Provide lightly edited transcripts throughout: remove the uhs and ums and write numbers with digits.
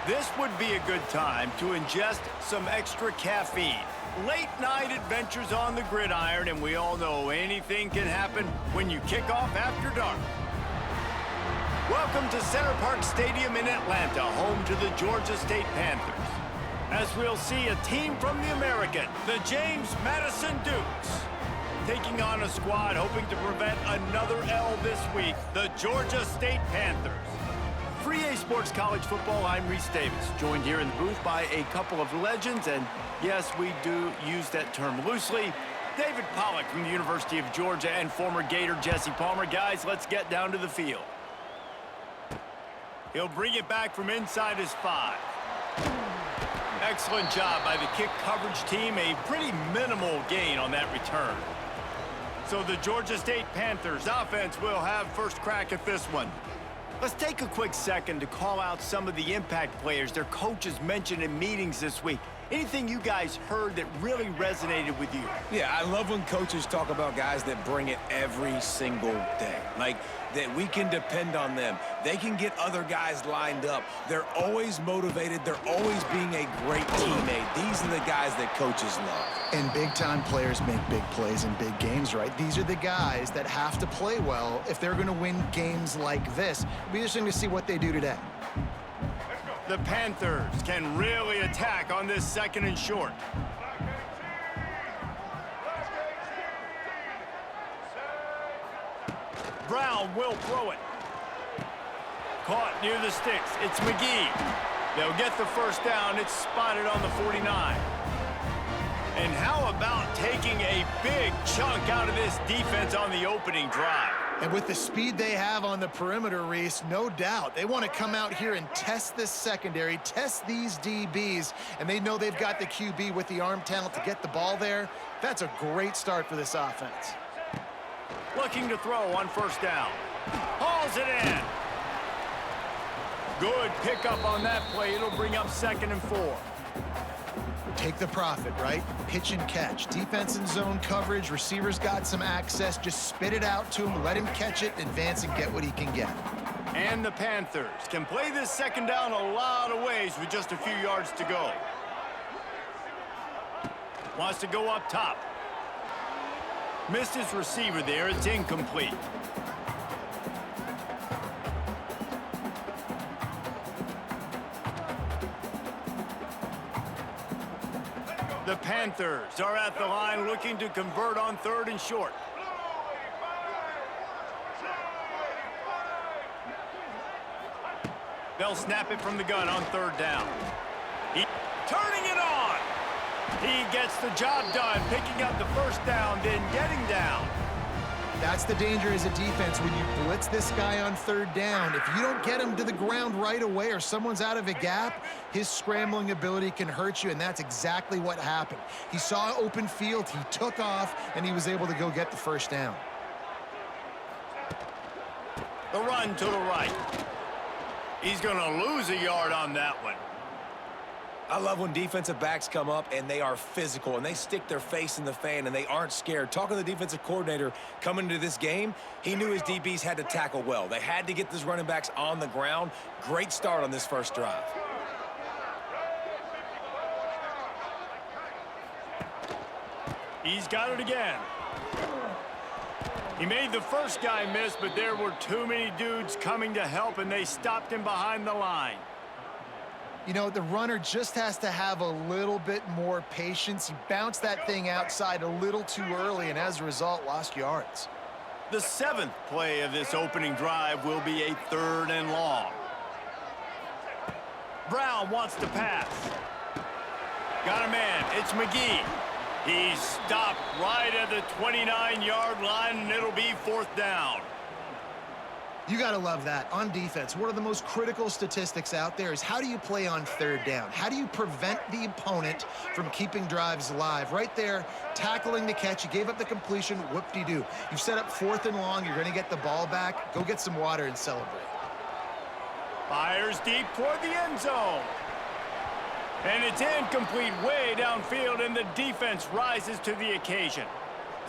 This would be a good time to ingest some extra caffeine. Late night adventures on the gridiron, and we all know anything can happen when you kick off after dark. Welcome to Center Park Stadium in Atlanta, home to the Georgia State Panthers. As we'll see a team from the American, the James Madison Dukes, taking on a squad hoping to prevent another L this week, the Georgia State Panthers. For EA Sports College Football, I'm Reese Davis, joined here in the booth by a couple of legends, and yes, we do use that term loosely. David Pollack from the University of Georgia and former Gator Jesse Palmer. Guys, let's get down to the field. He'll bring it back from inside his 5. Excellent job by the kick coverage team. A pretty minimal gain on that return. So the Georgia State Panthers offense will have first crack at this one. Let's take a quick second to call out some of the impact players their coaches mentioned in meetings this week. Anything you guys heard that really resonated with you? Yeah, I love when coaches talk about guys that bring it every single day. Like, that we can depend on them. They can get other guys lined up. They're always motivated. They're always being a great teammate. These are the guys that coaches love. And big-time players make big plays in big games, right? These are the guys that have to play well if they're going to win games like this. It'll be interesting to see what they do today. The Panthers can really attack on this second and short. Brown will throw it. Caught near the sticks. It's McGee. They'll get the first down. It's spotted on the 49. And how about taking a big chunk out of this defense on the opening drive? And with the speed they have on the perimeter, Reese, no doubt, they want to come out here and test this secondary, test these DBs, and they know they've got the QB with the arm talent to get the ball there. That's a great start for this offense. Looking to throw on first down. Hauls it in. Good pickup on that play. It'll bring up 2nd and 4. Take the profit, right? Pitch and catch. Defense and zone coverage. Receivers got some access. Just spit it out to him. Let him catch it, advance, and get what he can get. And the Panthers can play this second down a lot of ways with just a few yards to go. Wants to go up top. Missed his receiver there. It's incomplete. The Panthers are at the line looking to convert on 3rd and short. They'll snap it from the gun on 3rd down. Turning it on. He gets the job done, picking up the first down, then getting down. That's the danger as a defense when you blitz this guy on 3rd down. If you don't get him to the ground right away or someone's out of a gap, his scrambling ability can hurt you, and that's exactly what happened. He saw open field, he took off, and he was able to go get the first down. The run to the right. He's going to lose a yard on that one. I love when defensive backs come up and they are physical and they stick their face in the fan and they aren't scared. Talking to the defensive coordinator coming into this game, he knew his DBs had to tackle well. They had to get these running backs on the ground. Great start on this first drive. He's got it again. He made the first guy miss, but there were too many dudes coming to help, and they stopped him behind the line. You know, the runner just has to have a little bit more patience. He bounced that thing outside a little too early, and as a result, lost yards. The 7th play of this opening drive will be a 3rd and long. Brown wants to pass. Got a man. It's McGee. He's stopped right at the 29-yard line, and it'll be 4th down. You got to love that. On defense, one of the most critical statistics out there is how do you play on 3rd down? How do you prevent the opponent from keeping drives alive? Right there, tackling the catch. You gave up the completion. Whoop-de-doo. You've set up 4th and long. You're going to get the ball back. Go get some water and celebrate. Fires deep toward the end zone. And it's incomplete way downfield, and the defense rises to the occasion.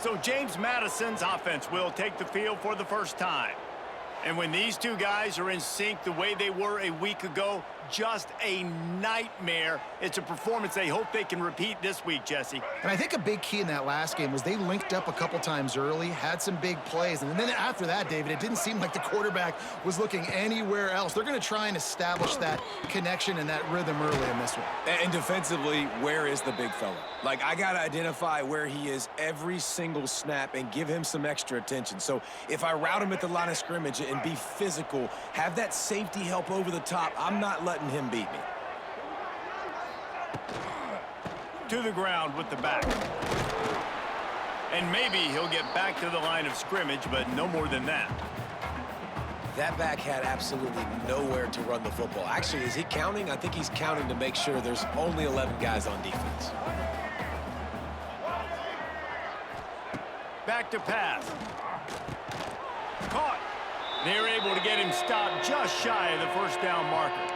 So James Madison's offense will take the field for the first time. And when these two guys are in sync the way they were a week ago, just a nightmare. It's a performance they hope they can repeat this week, Jesse. And I think a big key in that last game was they linked up a couple times early, had some big plays, and then after that, David, it didn't seem like the quarterback was looking anywhere else. They're going to try and establish that connection and that rhythm early in this one. And defensively, where is the big fella? Like, I got to identify where he is every single snap and give him some extra attention. So if I route him at the line of scrimmage and be physical, have that safety help over the top, I'm not letting him beat me. To the ground with the back. And maybe he'll get back to the line of scrimmage, but no more than that. That back had absolutely nowhere to run the football. Actually, is he counting? I think he's counting to make sure there's only 11 guys on defense. Back to pass. Caught. They're able to get him stopped just shy of the first down marker.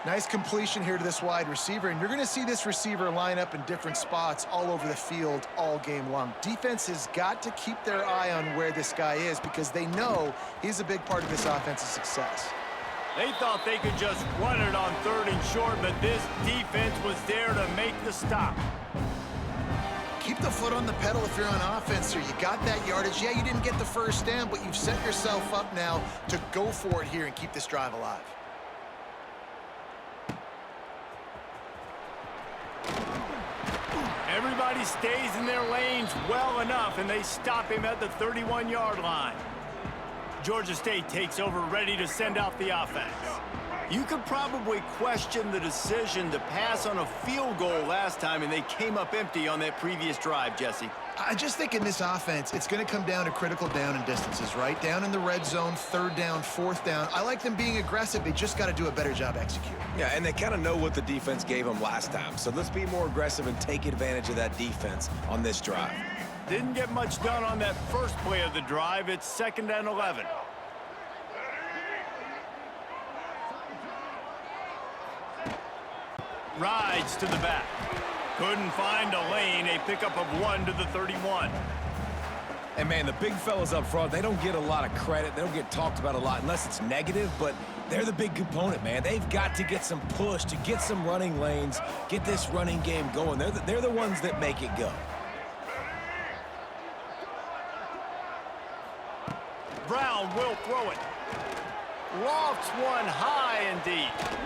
Nice completion here to this wide receiver, and you're going to see this receiver line up in different spots all over the field all game long. Defense has got to keep their eye on where this guy is because they know he's a big part of this offense's success. They thought they could just run it on 3rd and short, but this defense was there to make the stop. Keep the foot on the pedal if you're on offense here. You got that yardage. Yeah, you didn't get the first down, but you've set yourself up now to go for it here and keep this drive alive. Everybody stays in their lanes well enough, and they stop him at the 31-yard line. Georgia State takes over, ready to send out the offense. You could probably question the decision to pass on a field goal last time, and they came up empty on that previous drive, Jesse. I just think in this offense, it's going to come down to critical down and distances, right? Down in the red zone, 3rd down, 4th down. I like them being aggressive. They just got to do a better job executing. Yeah, and they kind of know what the defense gave them last time. So let's be more aggressive and take advantage of that defense on this drive. Didn't get much done on that first play of the drive. It's 2nd and 11. Rides to the back. Couldn't find a lane. A pickup of 1 to the 31. And, man, the big fellas up front, they don't get a lot of credit. They don't get talked about a lot unless it's negative, but they're the big component, man. They've got to get some push, to get some running lanes, get this running game going. They're the ones that make it go. Brown will throw it. Lofts one high and deep.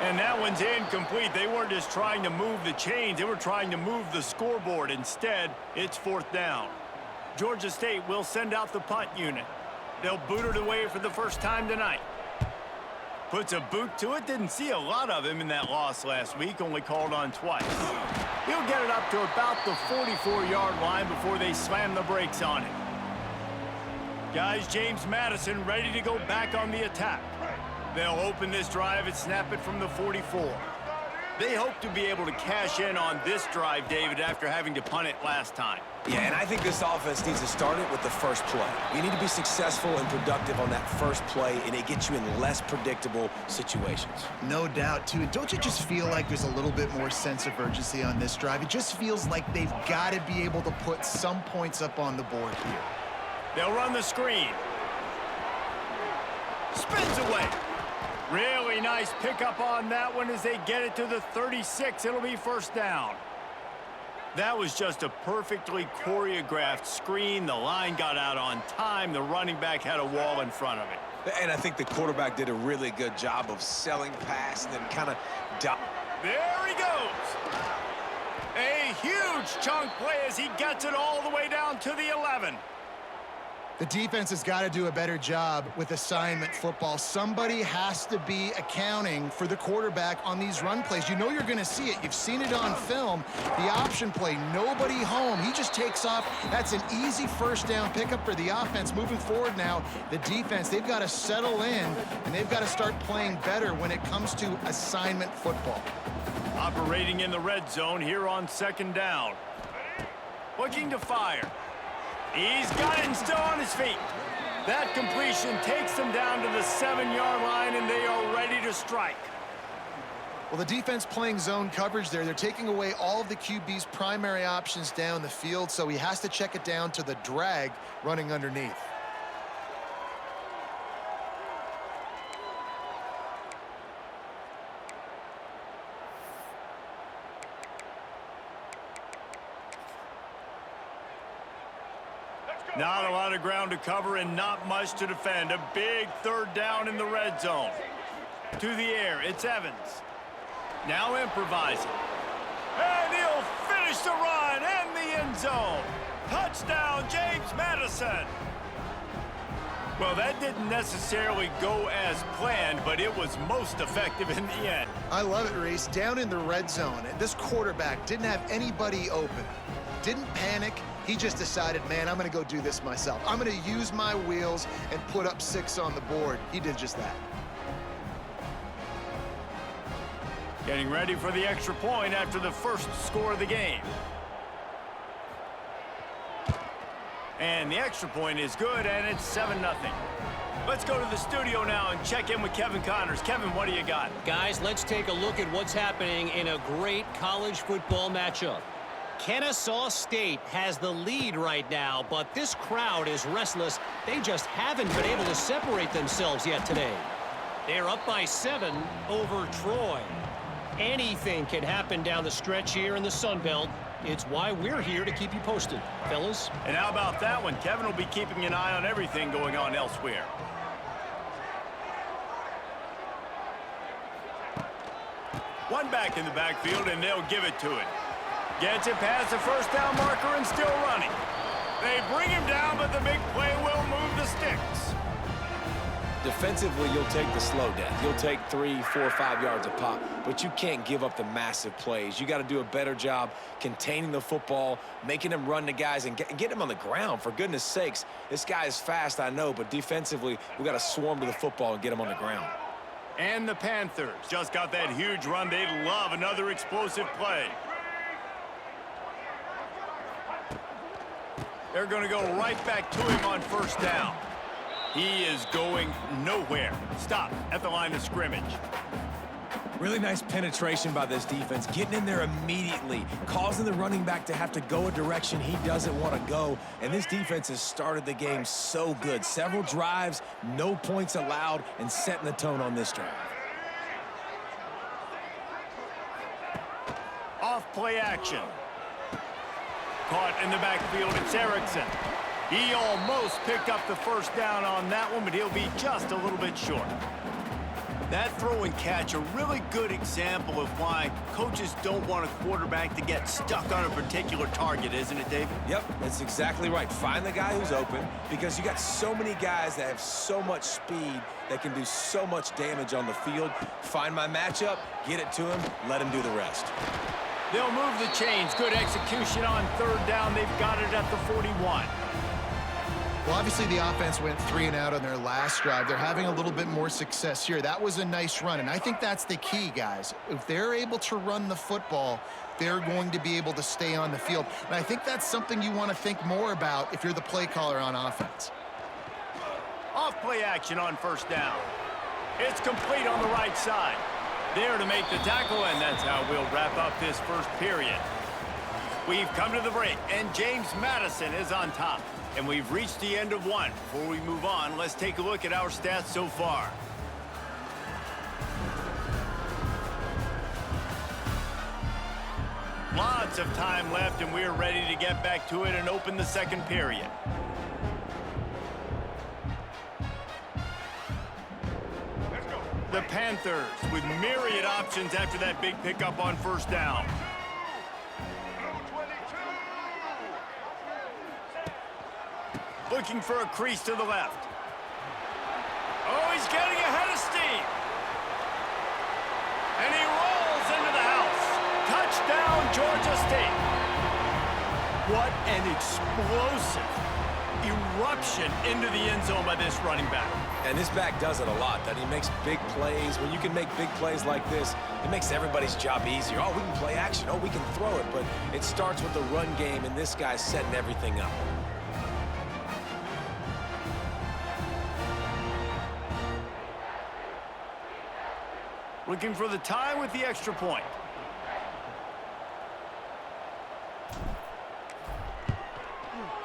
And that one's incomplete. They weren't just trying to move the chains. They were trying to move the scoreboard. Instead, it's 4th down. Georgia State will send out the punt unit. They'll boot it away for the first time tonight. Puts a boot to it. Didn't see a lot of him in that loss last week. Only called on twice. He'll get it up to about the 44-yard line before they slam the brakes on him. Guys, James Madison ready to go back on the attack. They'll open this drive and snap it from the 44. They hope to be able to cash in on this drive, David, after having to punt it last time. Yeah, and I think this offense needs to start it with the first play. You need to be successful and productive on that first play, and it gets you in less predictable situations. No doubt, too. And don't you just feel like there's a little bit more sense of urgency on this drive? It just feels like they've got to be able to put some points up on the board here. They'll run the screen. Spins away. Really nice pickup on that one as they get it to the 36. It'll be 1st down. That was just a perfectly choreographed screen. The line got out on time. The running back had a wall in front of it. And I think the quarterback did a really good job of selling pass and then kind of... There he goes. A huge chunk play as he gets it all the way down to the 11. The defense has got to do a better job with assignment football. Somebody has to be accounting for the quarterback on these run plays. You know you're going to see it. You've seen it on film. The option play, nobody home. He just takes off. That's an easy 1st down pickup for the offense. Moving forward now, the defense, they've got to settle in, and they've got to start playing better when it comes to assignment football. Operating in the red zone here on 2nd down. Looking to fire. He's got it and still on his feet. That completion takes them down to the 7-yard line, and they are ready to strike. Well, the defense playing zone coverage there. They're taking away all of the QB's primary options down the field, so he has to check it down to the drag running underneath. Not a lot of ground to cover and not much to defend. A big third down in the red zone. To the air, it's Evans. Now improvising. And he'll finish the run and the end zone. Touchdown, James Madison. Well, that didn't necessarily go as planned, but it was most effective in the end. I love it, Reese. Down in the red zone, this quarterback didn't have anybody open. Didn't panic. He just decided, man, I'm going to go do this myself. I'm going to use my wheels and put up 6 on the board. He did just that. Getting ready for the extra point after the first score of the game. And the extra point is good, and it's 7-0. Let's go to the studio now and check in with Kevin Connors. Kevin, what do you got? Guys, let's take a look at what's happening in a great college football matchup. Kennesaw State has the lead right now, but this crowd is restless. They just haven't been able to separate themselves yet today. They're up by 7 over Troy. Anything can happen down the stretch here in the Sun Belt. It's why we're here to keep you posted, fellas. And how about that one? Kevin will be keeping an eye on everything going on elsewhere. One back in the backfield, and they'll give it to it. Gets it past the first down marker and still running. They bring him down, but the big play will move the sticks. Defensively, you'll take the slow death. You'll take 3, 4, 5 yards a pop, but you can't give up the massive plays. You got to do a better job containing the football, making them run the guys, and get them on the ground. For goodness sakes, this guy is fast, I know, but defensively, we got to swarm to the football and get him on the ground. And the Panthers just got that huge run. They love another explosive play. They're going to go right back to him on first down. He is going nowhere. Stop at the line of scrimmage. Really nice penetration by this defense, getting in there immediately, causing the running back to have to go a direction he doesn't want to go. And this defense has started the game so good. Several drives, no points allowed, and setting the tone on this drive. Off play action. Caught in the backfield, it's Erickson. He almost picked up the first down on that one, but he'll be just a little bit short. That throw and catch, a really good example of why coaches don't want a quarterback to get stuck on a particular target, isn't it, David? Yep, that's exactly right. Find the guy who's open, because you got so many guys that have so much speed that can do so much damage on the field. Find my matchup, get it to him, let him do the rest. They'll move the chains. Good execution on third down. They've got it at the 41. Well, obviously the offense went 3 and out on their last drive. They're having a little bit more success here. That was a nice run, and I think that's the key, guys. If they're able to run the football, they're going to be able to stay on the field. And I think that's something you want to think more about if you're the play caller on offense. Off play action on first down. It's complete on the right side. There to make the tackle, and that's how we'll wrap up this first period. We've come to the break, and James Madison is on top. And we've reached the end of one. Before we move on, let's take a look at our stats so far. Lots of time left, and we're ready to get back to it and open the second period. The Panthers with myriad options after that big pickup on first down. Looking for a crease to the left. Oh, he's getting ahead of steam. And he rolls into the house. Touchdown, Georgia State. What an explosive eruption into the end zone by this running back. And this back does it a lot. That he makes big plays. When you can make big plays like this, it makes everybody's job easier. Oh, we can play action. Oh, we can throw it. But it starts with the run game, and this guy's setting everything up. Looking for the tie with the extra point.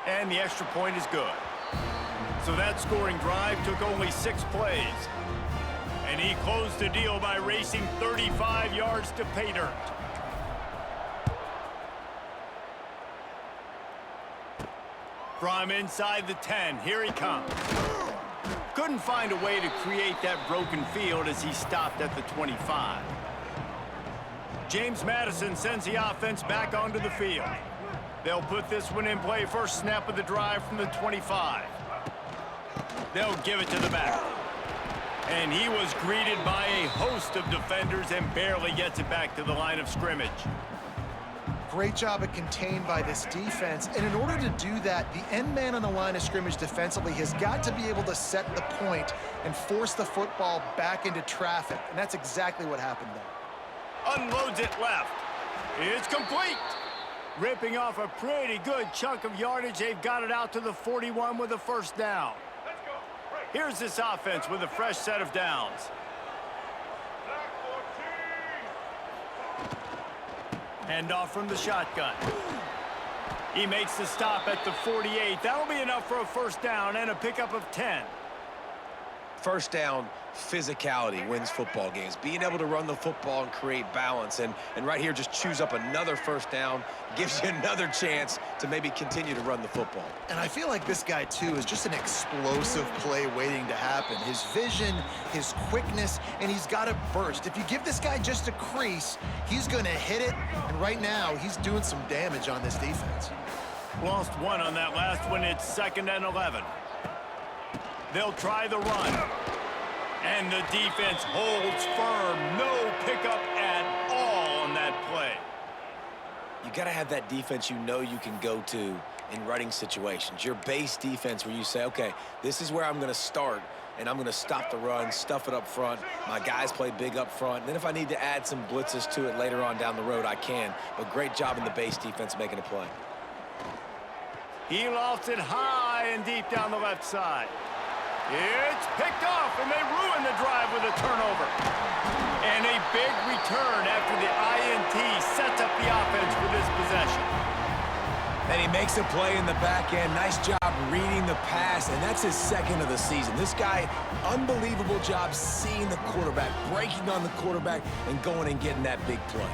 And the extra point is good. So that scoring drive took only 6 plays. And he closed the deal by racing 35 yards to pay dirt. From inside the 10, here he comes. Couldn't find a way to create that broken field as he stopped at the 25. James Madison sends the offense back onto the field. They'll put this one in play first snap of the drive from the 25. They'll give it to the back. And he was greeted by a host of defenders and barely gets it back to the line of scrimmage. Great job at contained by this defense. And in order to do that, the end man on the line of scrimmage defensively has got to be able to set the point and force the football back into traffic. And that's exactly what happened there. Unloads it left. It's complete. Ripping off a pretty good chunk of yardage. They've got it out to the 41 with a first down. Here's this offense with a fresh set of downs. Hand off from the shotgun. He makes the stop at the 48. That'll be enough for a first down and a pickup of 10. First down, physicality wins football games. Being able to run the football and create balance. And right here, just choose up another first down. Gives you another chance to maybe continue to run the football. And I feel like this guy, too, is just an explosive play waiting to happen. His vision, his quickness, and he's got a burst. If you give this guy just a crease, he's going to hit it. And right now, he's doing some damage on this defense. Lost one on that last one. It's 2nd and 11. They'll try the run. And the defense holds firm. No pickup at all on that play. You got to have that defense you know you can go to in running situations. Your base defense where you say, okay, this is where I'm going to start, and I'm going to stop the run, stuff it up front. My guys play big up front. And then if I need to add some blitzes to it later on down the road, I can. But great job in the base defense making a play. He lofts it high and deep down the left side. It's picked off, and they ruin the drive with a turnover. And a big return after the INT sets up the offense for this possession. And he makes a play in the back end. Nice job reading the pass, and that's his 2nd of the season. This guy, unbelievable job seeing the quarterback, breaking on the quarterback, and going and getting that big play.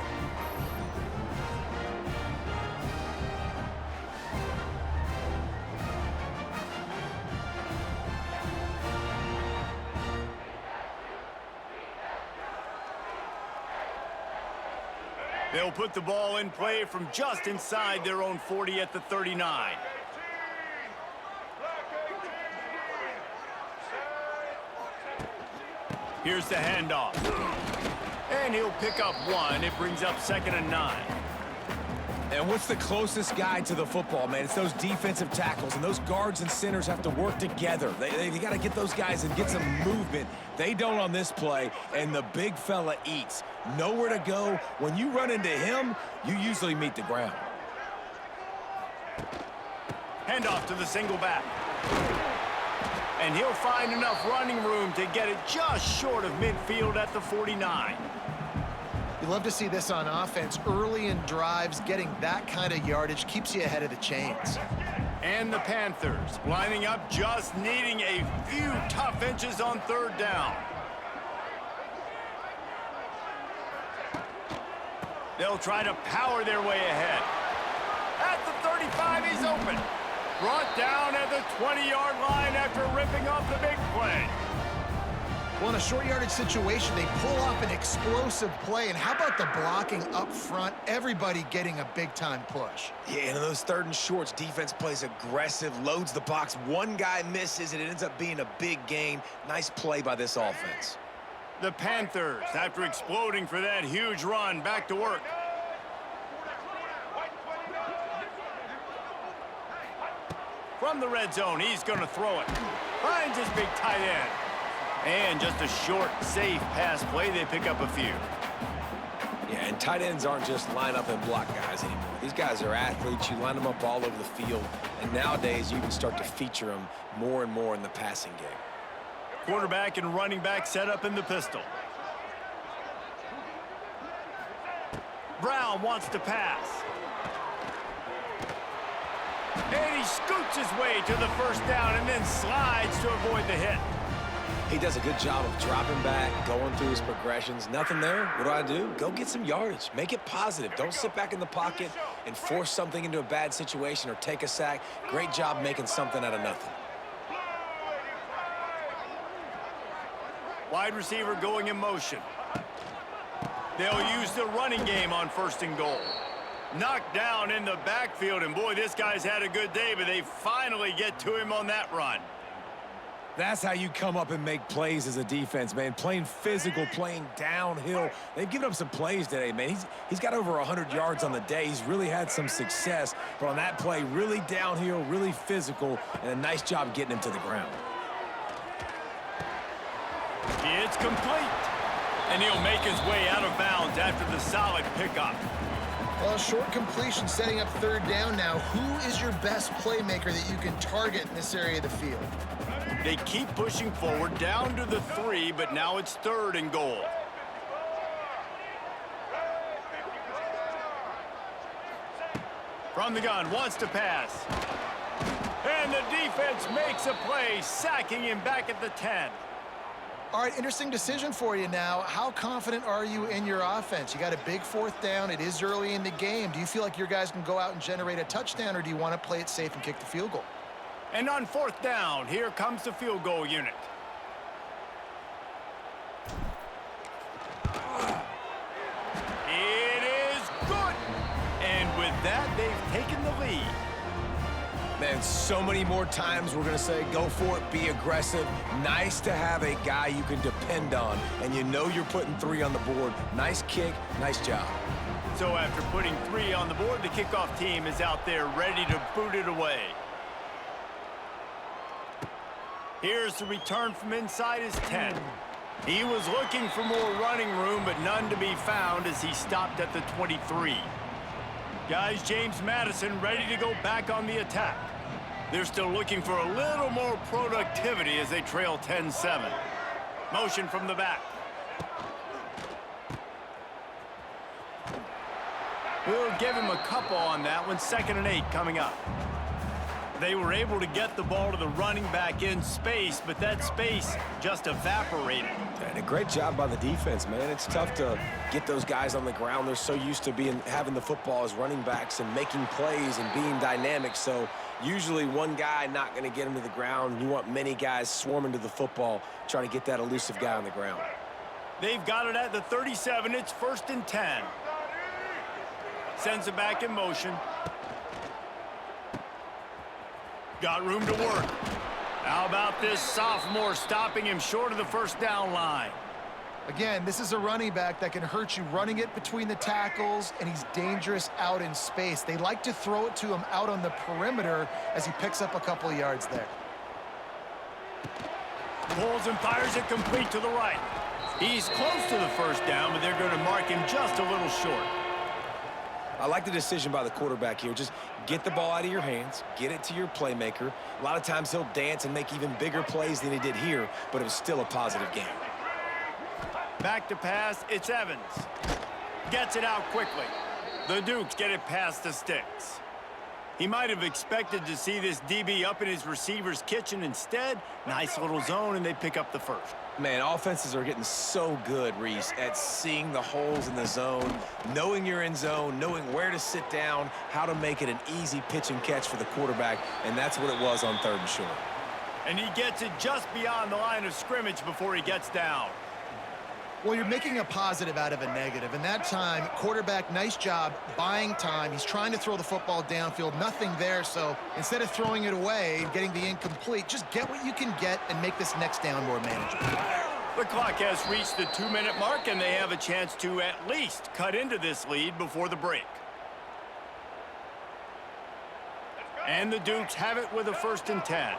They'll put the ball in play from just inside their own 40 at the 39. Here's the handoff. And he'll pick up one. It brings up 2nd and 9. And what's the closest guy to the football, man? It's those defensive tackles, and those guards and centers have to work together. They got to get those guys and get some movement. They don't on this play, and the big fella eats. Nowhere to go. When you run into him, you usually meet the ground. Handoff to the single back. And he'll find enough running room to get it just short of midfield at the 49. You love to see this on offense. Early in drives, getting that kind of yardage keeps you ahead of the chains. And the Panthers lining up, just needing a few tough inches on 3rd down. They'll try to power their way ahead. At the 35, he's open. Brought down at the 20-yard line after ripping off the big play. Well, in a short yardage situation, they pull off an explosive play. And how about the blocking up front? Everybody getting a big-time push. Yeah, and in those 3rd and shorts, defense plays aggressive, loads the box. One guy misses, and it ends up being a big gain. Nice play by this offense. The Panthers, after exploding for that huge run, back to work. From the red zone, he's going to throw it. Finds his big tight end. And just a short, safe pass play. They pick up a few. Yeah, and tight ends aren't just line up and block guys anymore. These guys are athletes. You line them up all over the field. And nowadays, you can start to feature them more and more in the passing game. Quarterback and running back set up in the pistol. Brown wants to pass. And he scoots his way to the first down and then slides to avoid the hit. He does a good job of dropping back, going through his progressions. Nothing there. What do? Go get some yardage. Make it positive. Don't sit back in the pocket and force something into a bad situation or take a sack. Great job making something out of nothing. Wide receiver going in motion. They'll use the running game on 1st and goal. Knocked down in the backfield, and boy, this guy's had a good day, but they finally get to him on that run. That's how you come up and make plays as a defense, man. Playing physical, playing downhill. They've given up some plays today, man. He's got over 100 yards on the day. He's really had some success. But on that play, really downhill, really physical, and a nice job getting him to the ground. It's complete. And he'll make his way out of bounds after the solid pickup. Well, short completion setting up 3rd down now. Who is your best playmaker that you can target in this area of the field? They keep pushing forward down to the 3, but now it's 3rd and goal. From the gun, wants to pass. And the defense makes a play, sacking him back at the 10. All right, interesting decision for you now. How confident are you in your offense? You got a big 4th down. It is early in the game. Do you feel like your guys can go out and generate a touchdown, or do you want to play it safe and kick the field goal? And on 4th down, here comes the field goal unit. It is good. And with that, they've taken the lead. Man, so many more times we're going to say, go for it, be aggressive. Nice to have a guy you can depend on, and you know you're putting 3 on the board. Nice kick, nice job. So after putting 3 on the board, the kickoff team is out there ready to boot it away. Here's the return from inside his 10. He was looking for more running room, but none to be found as he stopped at the 23. Guys, James Madison ready to go back on the attack. They're still looking for a little more productivity as they trail 10-7. Motion from the back. We'll give him a couple on that one. 2nd and 8 coming up. They were able to get the ball to the running back in space, but that space just evaporated. And a great job by the defense, man. It's tough to get those guys on the ground. They're so used to having the football as running backs and making plays and being dynamic. So usually one guy not going to get him to the ground. You want many guys swarming to the football, trying to get that elusive guy on the ground. They've got it at the 37. It's 1st and 10. Sends it back in motion. Got room to work. How about this sophomore stopping him short of the 1st down line? Again, this is a running back that can hurt you running it between the tackles, and he's dangerous out in space. They like to throw it to him out on the perimeter as he picks up a couple of yards there. Pulls and fires it complete to the right. He's close to the 1st down, but they're going to mark him just a little short. I like the decision by the quarterback here. Just get the ball out of your hands, get it to your playmaker. A lot of times he'll dance and make even bigger plays than he did here, but it was still a positive game. Back to pass, it's Evans. Gets it out quickly. The Dukes get it past the sticks. He might have expected to see this DB up in his receiver's kitchen. Instead, nice little zone, and they pick up the 1st. Man, offenses are getting so good, Reese, at seeing the holes in the zone, knowing you're in zone, knowing where to sit down, how to make it an easy pitch and catch for the quarterback, and that's what it was on 3rd and short. And he gets it just beyond the line of scrimmage before he gets down. Well, you're making a positive out of a negative. And that time, quarterback, nice job buying time. He's trying to throw the football downfield. Nothing there. So instead of throwing it away and getting the incomplete, just get what you can get and make this next down more manageable. The clock has reached the 2-minute mark, and they have a chance to at least cut into this lead before the break. And the Dukes have it with a 1st and 10.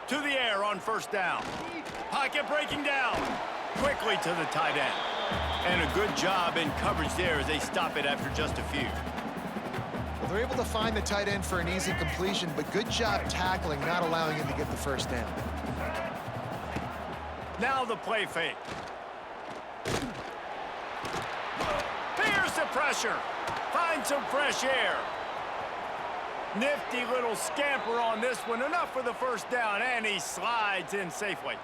To the air on 1st down. Pocket breaking down. Quickly to the tight end. And a good job in coverage there as they stop it after just a few. Well, they're able to find the tight end for an easy completion, but good job tackling, not allowing him to get the 1st down. Now the play fake. Here's the pressure. Find some fresh air. Nifty little scamper on this one. Enough for the first down, and he slides in safely.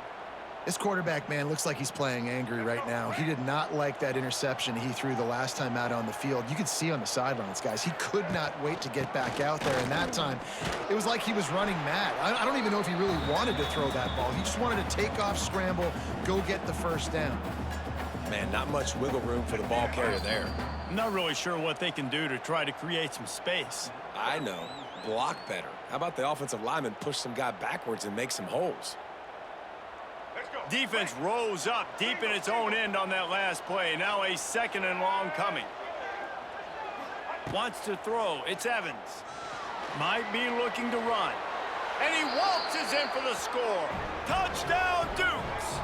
This quarterback, man, looks like he's playing angry right now. He did not like that interception he threw the last time out on the field. You could see on the sidelines, guys, he could not wait to get back out there. And that time, it was like he was running mad. I don't even know if he really wanted to throw that ball. He just wanted to take off, scramble, go get the first down. Man, not much wiggle room for the ball carrier there. I'm not really sure what they can do to try to create some space. I know. Block better. How about the offensive lineman push some guy backwards and make some holes? Defense rose up deep in its own end on that last play. Now a 2nd and long coming. Wants to throw. It's Evans. Might be looking to run. And he waltzes in for the score. Touchdown, Dukes!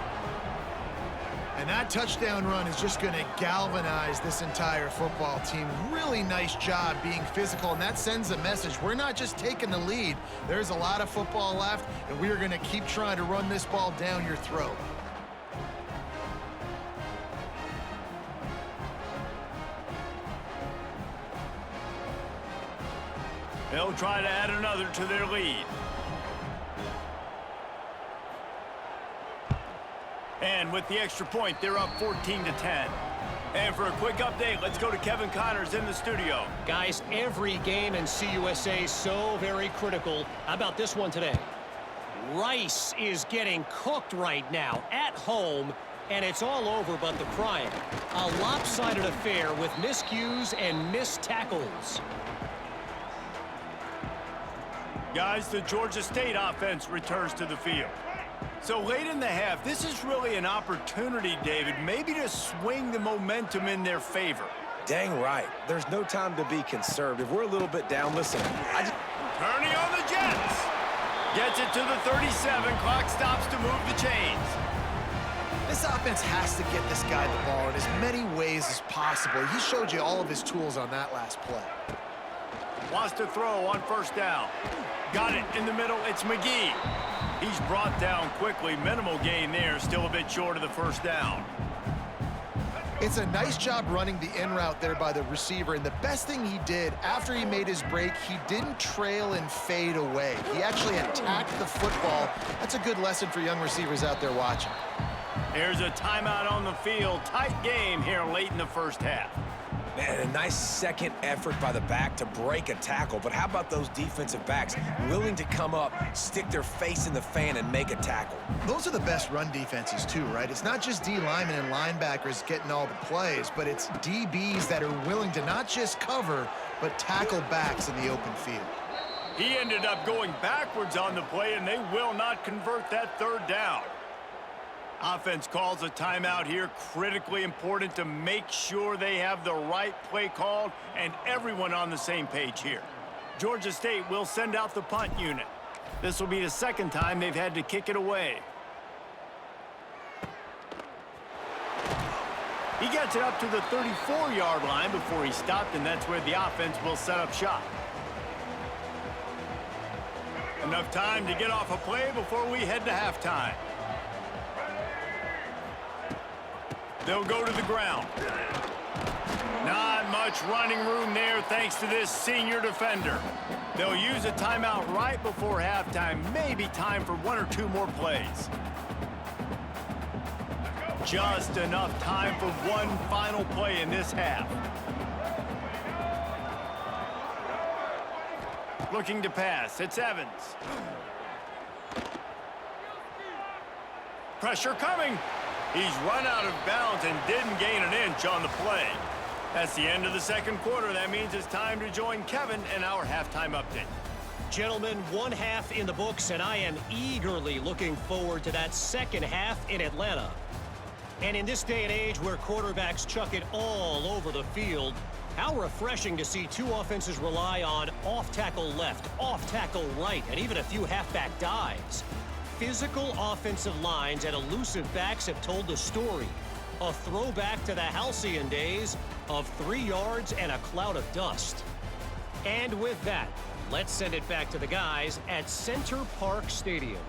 And that touchdown run is just going to galvanize this entire football team. Really nice job being physical, and that sends a message. We're not just taking the lead. There's a lot of football left, and we are going to keep trying to run this ball down your throat. They'll try to add another to their lead. And with the extra point, they're up 14-10. And for a quick update, let's go to Kevin Connors in the studio. Guys, every game in CUSA is so very critical. How about this one today? Rice is getting cooked right now at home, and it's all over but the crying. A lopsided affair with miscues and missed tackles. Guys, the Georgia State offense returns to the field. So late in the half, this is really an opportunity, David, maybe to swing the momentum in their favor. Dang right. There's no time to be conservative. We're a little bit down. Listen, Turning on the Jets. Gets it to the 37. Clock stops to move the chains. This offense has to get this guy the ball in as many ways as possible. He showed you all of his tools on that last play. Wants to throw on 1st down. Got it in the middle. It's McGee. He's brought down quickly. Minimal gain there. Still a bit short of the 1st down. It's a nice job running the in route there by the receiver. And the best thing he did after he made his break, he didn't trail and fade away. He actually attacked the football. That's a good lesson for young receivers out there watching. There's a timeout on the field. Tight game here late in the 1st half. man, a nice second effort by the back to break a tackle. But how about those defensive backs willing to come up, stick their face in the fan, and make a tackle? Those are the best run defenses too, right? It's not just D linemen and linebackers getting all the plays, but it's DBs that are willing to not just cover, but tackle backs in the open field. He ended up going backwards on the play, and they will not convert that third down. Offense calls a timeout here. Critically important to make sure they have the right play called and everyone on the same page here. Georgia State will send out the punt unit. This will be the second time they've had to kick it away. He gets it up to the 34-yard line before he stopped, and that's where the offense will set up shop. Enough time to get off a play before we head to halftime. They'll go to the ground. Not much running room there thanks to this senior defender. They'll use a timeout right before halftime. Maybe time for one or two more plays. Just enough time for one final play in this half. Looking to pass. It's Evans. Pressure coming. He's run out of bounds and didn't gain an inch on the play. That's the end of the second quarter. That means it's time to join Kevin in our halftime update. Gentlemen, one half in the books, and I am eagerly looking forward to that second half in Atlanta. And in this day and age where quarterbacks chuck it all over the field, how refreshing to see two offenses rely on off-tackle left, off-tackle right, and even a few halfback dives. Physical offensive lines and elusive backs have told the story. A throwback to the halcyon days of 3 yards and a cloud of dust. And with that, let's send it back to the guys at Center Park Stadium.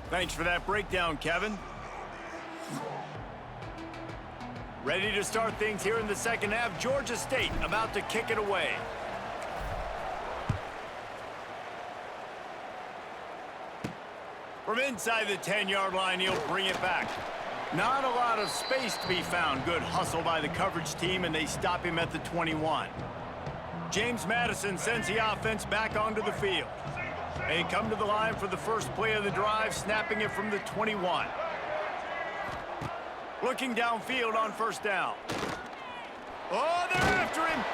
Thanks for that breakdown, Kevin. Ready to start things here in the second half. Georgia State about to kick it away. From inside the 10-yard line, he'll bring it back. Not a lot of space to be found. Good hustle by the coverage team, and they stop him at the 21. James Madison sends the offense back onto the field. They come to the line for the first play of the drive, snapping it from the 21. Looking downfield on first down. Oh, they're after him.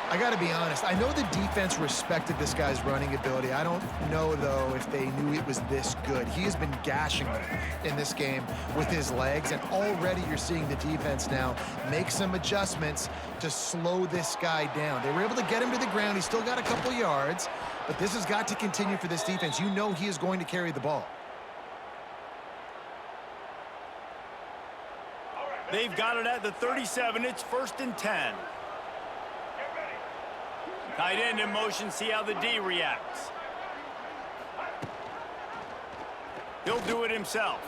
I got to be honest. I know the defense respected this guy's running ability. I don't know, though, if they knew it was this good. He has been gashing them in this game with his legs, and already you're seeing the defense now make some adjustments to slow this guy down. They were able to get him to the ground. He's still got a couple yards, but this has got to continue for this defense. You know he is going to carry the ball. They've got it at the 37. It's 1st and 10. Tight end in motion. See how the D reacts. He'll do it himself.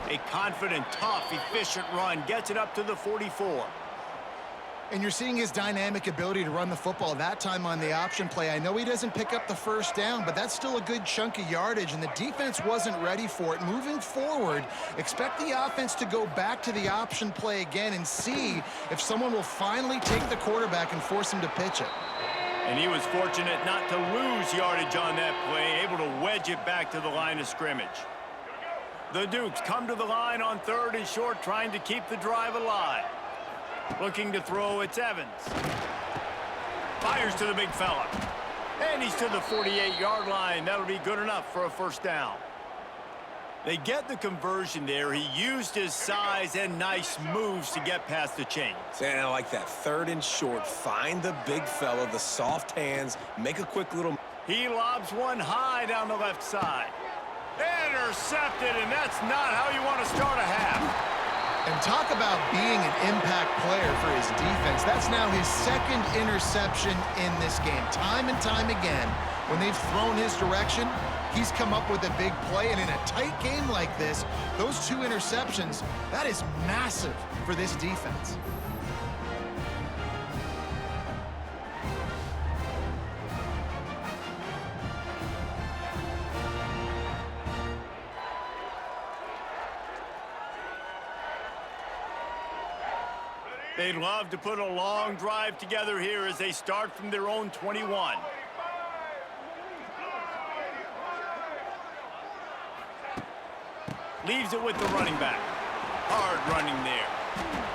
A confident, tough, efficient run. Gets it up to the 44. And you're seeing his dynamic ability to run the football, that time on the option play. I know he doesn't pick up the first down, but that's still a good chunk of yardage, and the defense wasn't ready for it. Moving forward, expect the offense to go back to the option play again and see if someone will finally take the quarterback and force him to pitch it. And he was fortunate not to lose yardage on that play, able to wedge it back to the line of scrimmage. The Dukes come to the line on 3rd and short, trying to keep the drive alive. Looking to throw, it's Evans. Fires to the big fella. And he's to the 48-yard line. That'll be good enough for a first down. They get the conversion there. He used his size and nice moves to get past the chains. And I like that. 3rd and short. Find the big fella, the soft hands. Make a quick little... He lobs one high down the left side. Intercepted, and that's not how you want to start a half. And talk about being an impact player for his defense. That's now his 2nd interception in this game. Time and time again, when they've thrown his direction, he's come up with a big play. And in a tight game like this, those 2 interceptions, that is massive for this defense. They'd love to put a long drive together here as they start from their own 21. Leaves it with the running back. Hard running there.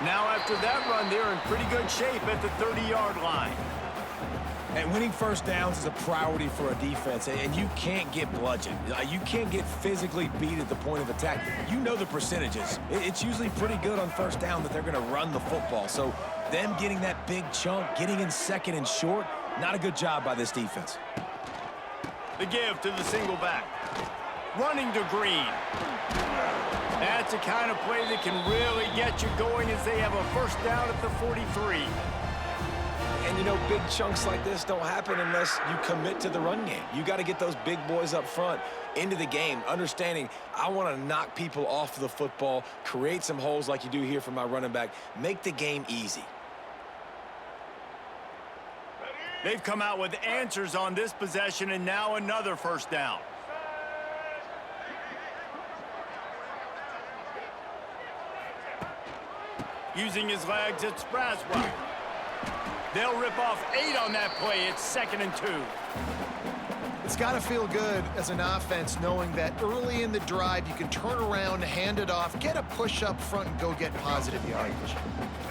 Now after that run, they're in pretty good shape at the 30-yard line. And winning first downs is a priority for a defense, and you can't get bludgeoned. You can't get physically beat at the point of attack. You know the percentages. It's usually pretty good on first down that they're going to run the football. So them getting that big chunk, getting in 2nd and short, not a good job by this defense. The give to the single back. Running to Green. That's the kind of play that can really get you going as they have a first down at the 43. And, you know, big chunks like this don't happen unless you commit to the run game. You got to get those big boys up front into the game, understanding I want to knock people off the football, create some holes like you do here for my running back, make the game easy. They've come out with answers on this possession, and now another first down. Using his legs, it's Braswell. They'll rip off 8 on that play. It's 2nd and 2. It's got to feel good as an offense knowing that early in the drive you can turn around, hand it off, get a push up front, and go get positive yardage.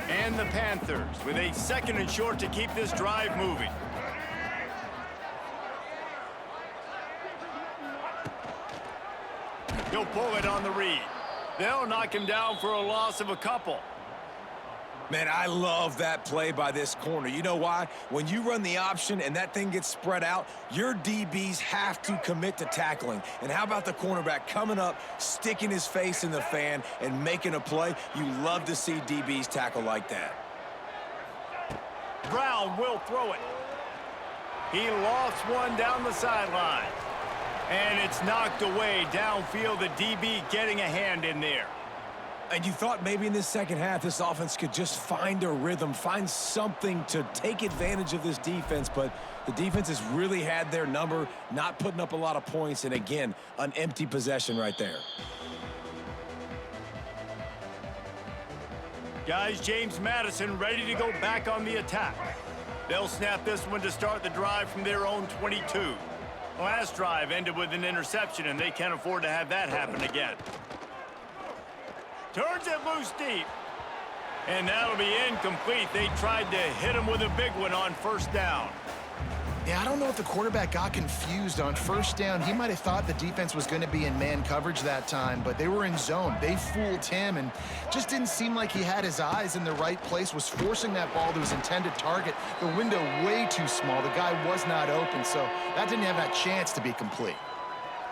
And the Panthers with a 2nd and short to keep this drive moving. He'll pull it on the read. They'll knock him down for a loss of a couple. Man, I love that play by this corner. You know why? When you run the option and that thing gets spread out, your DBs have to commit to tackling. And how about the cornerback coming up, sticking his face in the fan, and making a play? You love to see DBs tackle like that. Brown will throw it. He lofts one down the sideline. And it's knocked away downfield, the DB getting a hand in there. And you thought maybe in this second half this offense could just find a rhythm, find something to take advantage of this defense, but the defense has really had their number, not putting up a lot of points, and again, an empty possession right there. Guys, James Madison ready to go back on the attack. They'll snap this one to start the drive from their own 22. Last drive ended with an interception, and they can't afford to have that happen again. Turns it loose deep. And that'll be incomplete. They tried to hit him with a big one on first down. Yeah, I don't know if the quarterback got confused on first down. He might have thought the defense was going to be in man coverage that time, but they were in zone. They fooled him and just didn't seem like he had his eyes in the right place, was forcing that ball to his intended target. The window way too small. The guy was not open, so that didn't have that chance to be complete.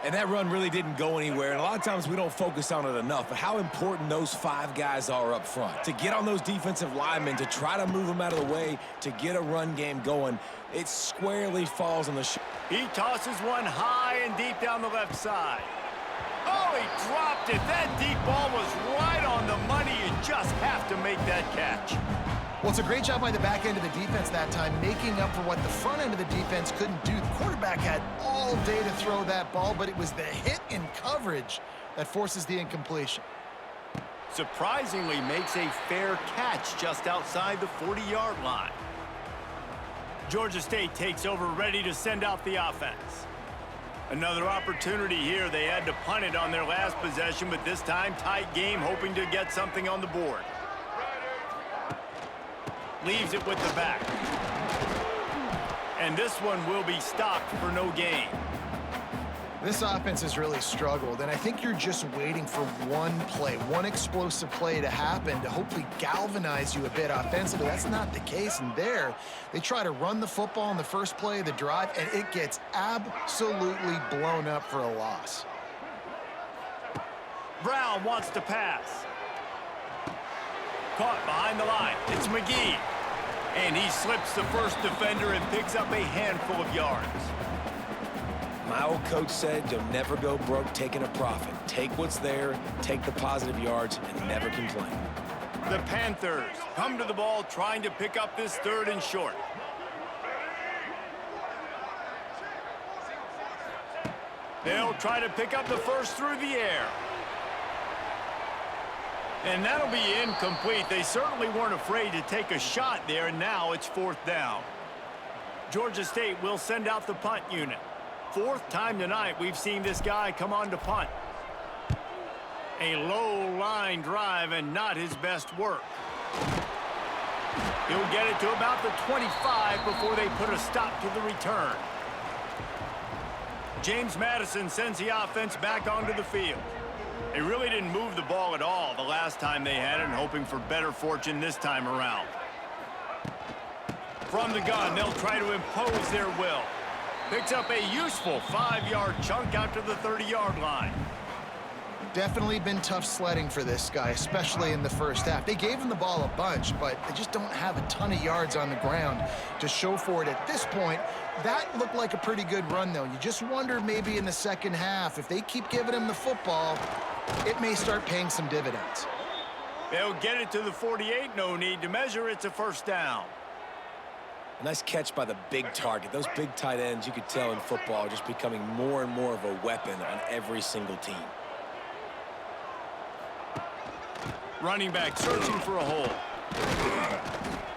And that run really didn't go anywhere, and a lot of times we don't focus on it enough, but how important those 5 guys are up front. To get on those defensive linemen, to try to move them out of the way, to get a run game going, it squarely falls on the He tosses one high and deep down the left side. Oh, he dropped it. That deep ball was right on the money. You just have to make that catch. Well, it's a great job by the back end of the defense that time, making up for what the front end of the defense couldn't do. The quarterback had all day to throw that ball, but it was the hit in coverage that forces the incompletion. Surprisingly makes a fair catch just outside the 40-yard line. Georgia State takes over, ready to send out the offense. Another opportunity here. They had to punt it on their last possession, but this time tight game, hoping to get something on the board. Leaves it with the back. And this one will be stopped for no gain. This offense has really struggled, and I think you're just waiting for one play, one explosive play to happen to hopefully galvanize you a bit offensively. That's not the case, and there, they try to run the football in the first play of the drive, and it gets absolutely blown up for a loss. Brown wants to pass. Caught behind the line. It's McGee. And he slips the first defender and picks up a handful of yards. My old coach said you'll never go broke taking a profit. Take what's there, take the positive yards, and never complain. The Panthers come to the ball trying to pick up this 3rd and short. They'll try to pick up the first through the air. And that'll be incomplete. They certainly weren't afraid to take a shot there, and now it's 4th down. Georgia State will send out the punt unit. 4th time tonight we've seen this guy come on to punt. A low line drive and not his best work. He'll get it to about the 25 before they put a stop to the return. James Madison sends the offense back onto the field. They really didn't move the ball at all the last time they had it, hoping for better fortune this time around. From the gun, they'll try to impose their will. Picks up a useful 5-yard chunk out to the 30-yard line. Definitely been tough sledding for this guy, especially in the first half. They gave him the ball a bunch, but they just don't have a ton of yards on the ground to show for it at this point. That looked like a pretty good run, though. You just wonder maybe in the second half, if they keep giving him the football, it may start paying some dividends. They'll get it to the 48, no need to measure. It's a 1st down. A nice catch by the big target. Those big tight ends, you could tell in football, are just becoming more and more of a weapon on every single team. Running back searching for a hole.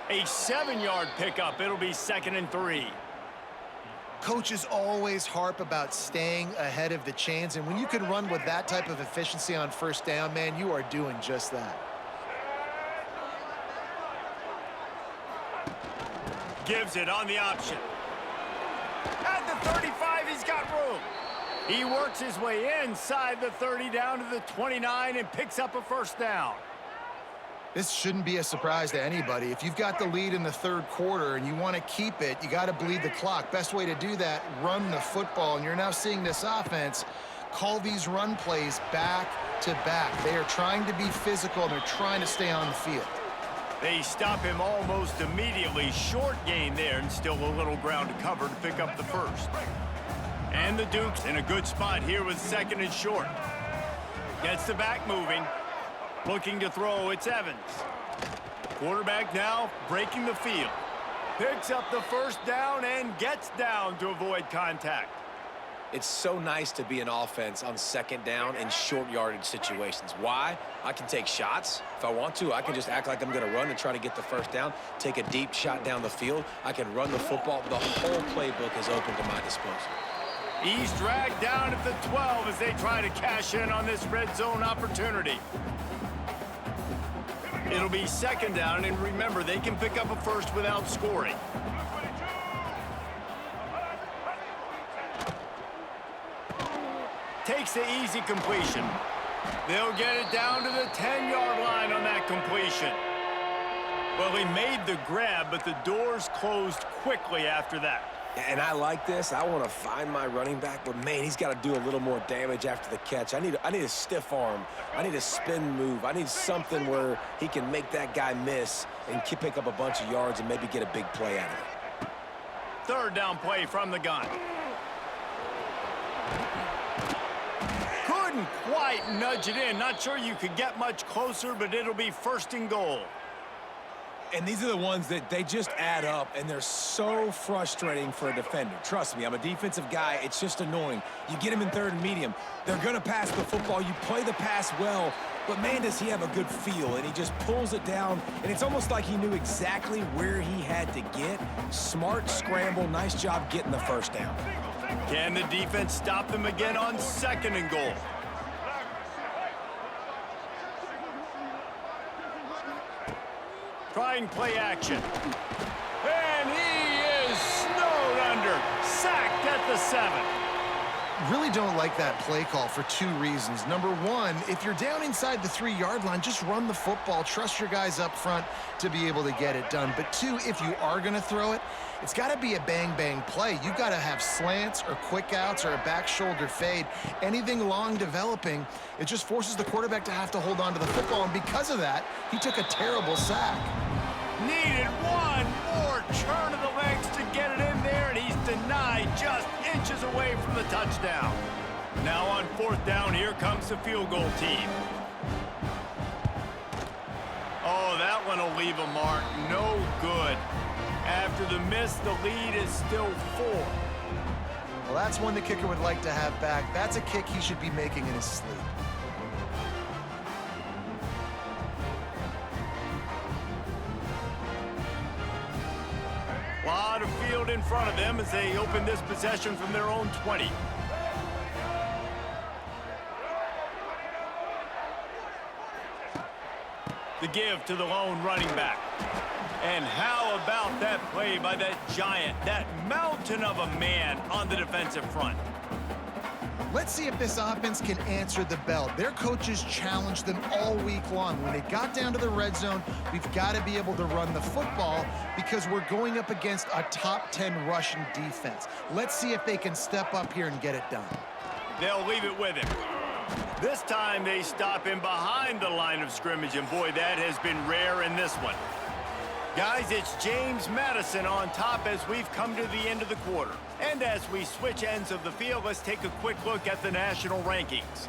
A 7-yard pickup. It'll be 2nd and 3. Coaches always harp about staying ahead of the chains, and when you can run with that type of efficiency on 1st down, man, you are doing just that. Gives it on the option. At the 35, he's got room. He works his way inside the 30 down to the 29 and picks up a 1st down. This shouldn't be a surprise to anybody. If you've got the lead in the 3rd quarter and you want to keep it, you got to bleed the clock. Best way to do that, run the football. And you're now seeing this offense call these run plays back to back. They are trying to be physical, and they're trying to stay on the field. They stop him almost immediately. Short gain there, and still a little ground to cover to pick up the 1st. And the Dukes in a good spot here with 2nd and short. Gets the back moving. Looking to throw, it's Evans. Quarterback now breaking the field. Picks up the first down and gets down to avoid contact. It's so nice to be an offense on second down in short yardage situations. Why? I can take shots. If I want to, I can just act like I'm going to run and try to get the first down, take a deep shot down the field. I can run the football. The whole playbook is open to my disposal. He's dragged down at the 12 as they try to cash in on this red zone opportunity. It'll be second down, and remember, they can pick up a first without scoring. Takes the easy completion. They'll get it down to the 10-yard line on that completion. Well, he made the grab, but the doors closed quickly after that. And I like this. I want to find my running back, but, man, he's got to do a little more damage after the catch. I need a stiff arm. I need a spin move. I need something where he can make that guy miss and pick up a bunch of yards and maybe get a big play out of it. Third down play from the gun. Couldn't quite nudge it in. Not sure you could get much closer, but it'll be first and goal. And these are the ones that they just add up, and they're so frustrating for a defender. Trust me, I'm a defensive guy. It's just annoying. You get him in third and medium. They're going to pass the football. You play the pass well, but, man, does he have a good feel, and he just pulls it down, and it's almost like he knew exactly where he had to get. Smart scramble. Nice job getting the first down. Can the defense stop them again on second and goal? Trying play action. And he is snowed under. Sacked at the 7. Really don't like that play call for two reasons. Number one, if you're down inside the 3-yard line, just run the football. Trust your guys up front to be able to get it done. But two, if you are going to throw it, it's got to be a bang-bang play. You've got to have slants or quick outs or a back shoulder fade. Anything long developing, it just forces the quarterback to have to hold on to the football. And because of that, he took a terrible sack. Needed one more turn of the legs to get it in there, and he's denied just inches away from the touchdown. Now on fourth down, here comes the field goal team. Oh, that one will leave a mark. No good. After the miss, the lead is still 4. Well, that's one the kicker would like to have back. That's a kick he should be making in his sleep. Lot of field in front of them as they open this possession from their own 20. The give to the lone running back. And how about that play by that giant, that mountain of a man on the defensive front? Let's see if this offense can answer the bell. Their coaches challenged them all week long. When it got down to the red zone, we've got to be able to run the football because we're going up against a top 10 Russian defense. Let's see if they can step up here and get it done. They'll leave it with him. This time they stop him behind the line of scrimmage, and boy, that has been rare in this one. Guys, it's James Madison on top as we've come to the end of the quarter. And as we switch ends of the field, let's take a quick look at the national rankings.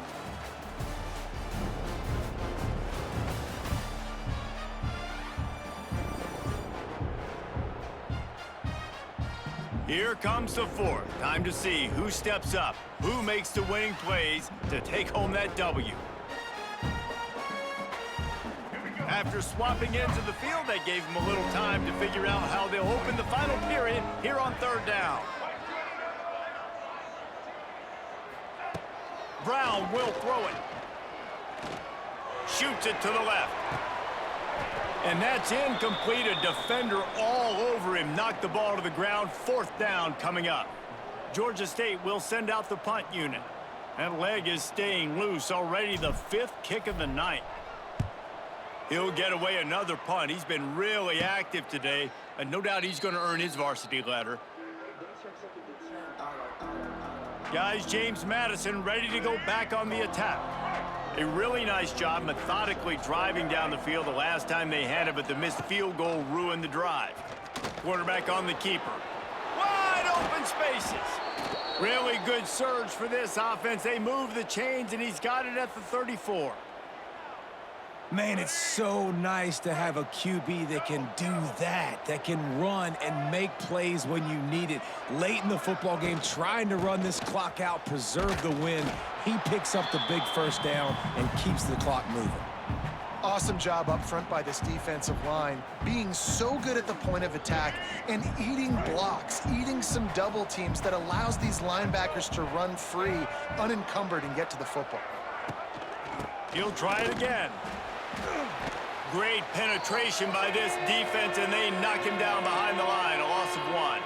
Here comes the fourth. Time to see who steps up, who makes the winning plays to take home that W. After swapping ends of the field, they gave them a little time to figure out how they'll open the final period here on third down. Brown will throw it. Shoots it to the left. And that's incomplete. A defender all over him. Knocked the ball to the ground. Fourth down coming up. Georgia State will send out the punt unit. That leg is staying loose. Already the 5th kick of the night. He'll get away another punt. He's been really active today, and no doubt he's going to earn his varsity letter. Guys, James Madison ready to go back on the attack. A really nice job methodically driving down the field the last time they had it, but the missed field goal ruined the drive. Quarterback on the keeper. Wide open spaces. Really good surge for this offense. They move the chains, and he's got it at the 34. Man, it's so nice to have a QB that can do that can run and make plays when you need it. Late in the football game, trying to run this clock out, preserve the win. He picks up the big first down and keeps the clock moving. Awesome job up front by this defensive line, being so good at the point of attack and eating blocks, eating some double teams that allows these linebackers to run free, unencumbered, and get to the football. He'll try it again. Great penetration by this defense, and they knock him down behind the line, a loss of 1.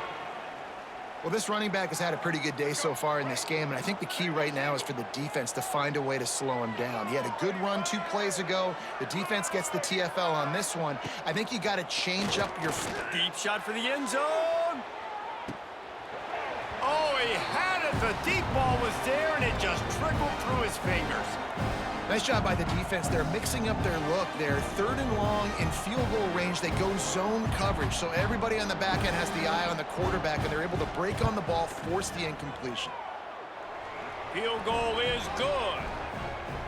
Well, this running back has had a pretty good day so far in this game, and I think the key right now is for the defense to find a way to slow him down. He had a good run 2 plays ago. The defense gets the TFL on this one. I think you got to change up your... Deep shot for the end zone. Oh, he had it. The deep ball was there, and it just trickled through his fingers. Nice job by the defense. They're mixing up their look. They're 3rd and long in field goal range. They go zone coverage, so everybody on the back end has the eye on the quarterback, and they're able to break on the ball, force the incompletion. Field goal is good.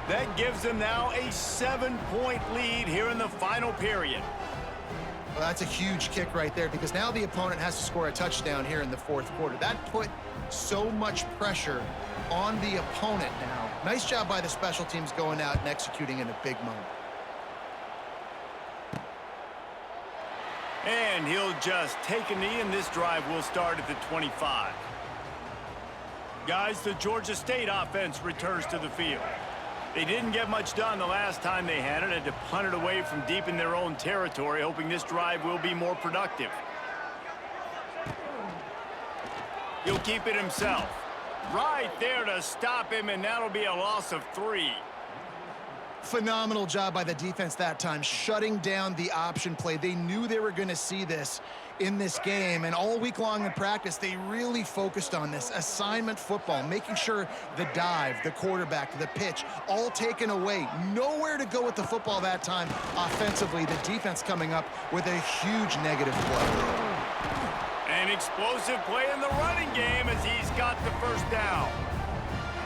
That gives them now a 7-point lead here in the final period. Well, that's a huge kick right there because now the opponent has to score a touchdown here in the 4th quarter. That put so much pressure on the opponent now. Nice job by the special teams going out and executing in a big moment. And he'll just take a knee, and this drive will start at the 25. Guys, the Georgia State offense returns to the field. They didn't get much done the last time they had it, had to punt it away from deep in their own territory, hoping this drive will be more productive. He'll keep it himself. Right there to stop him, and that'll be a loss of 3. Phenomenal job by the defense that time, shutting down the option play. They knew they were going to see this in this game, and all week long in practice, they really focused on this assignment football, making sure the dive, the quarterback, the pitch, all taken away. Nowhere to go with the football that time offensively. The defense coming up with a huge negative play. An explosive play in the running game as he's got the first down.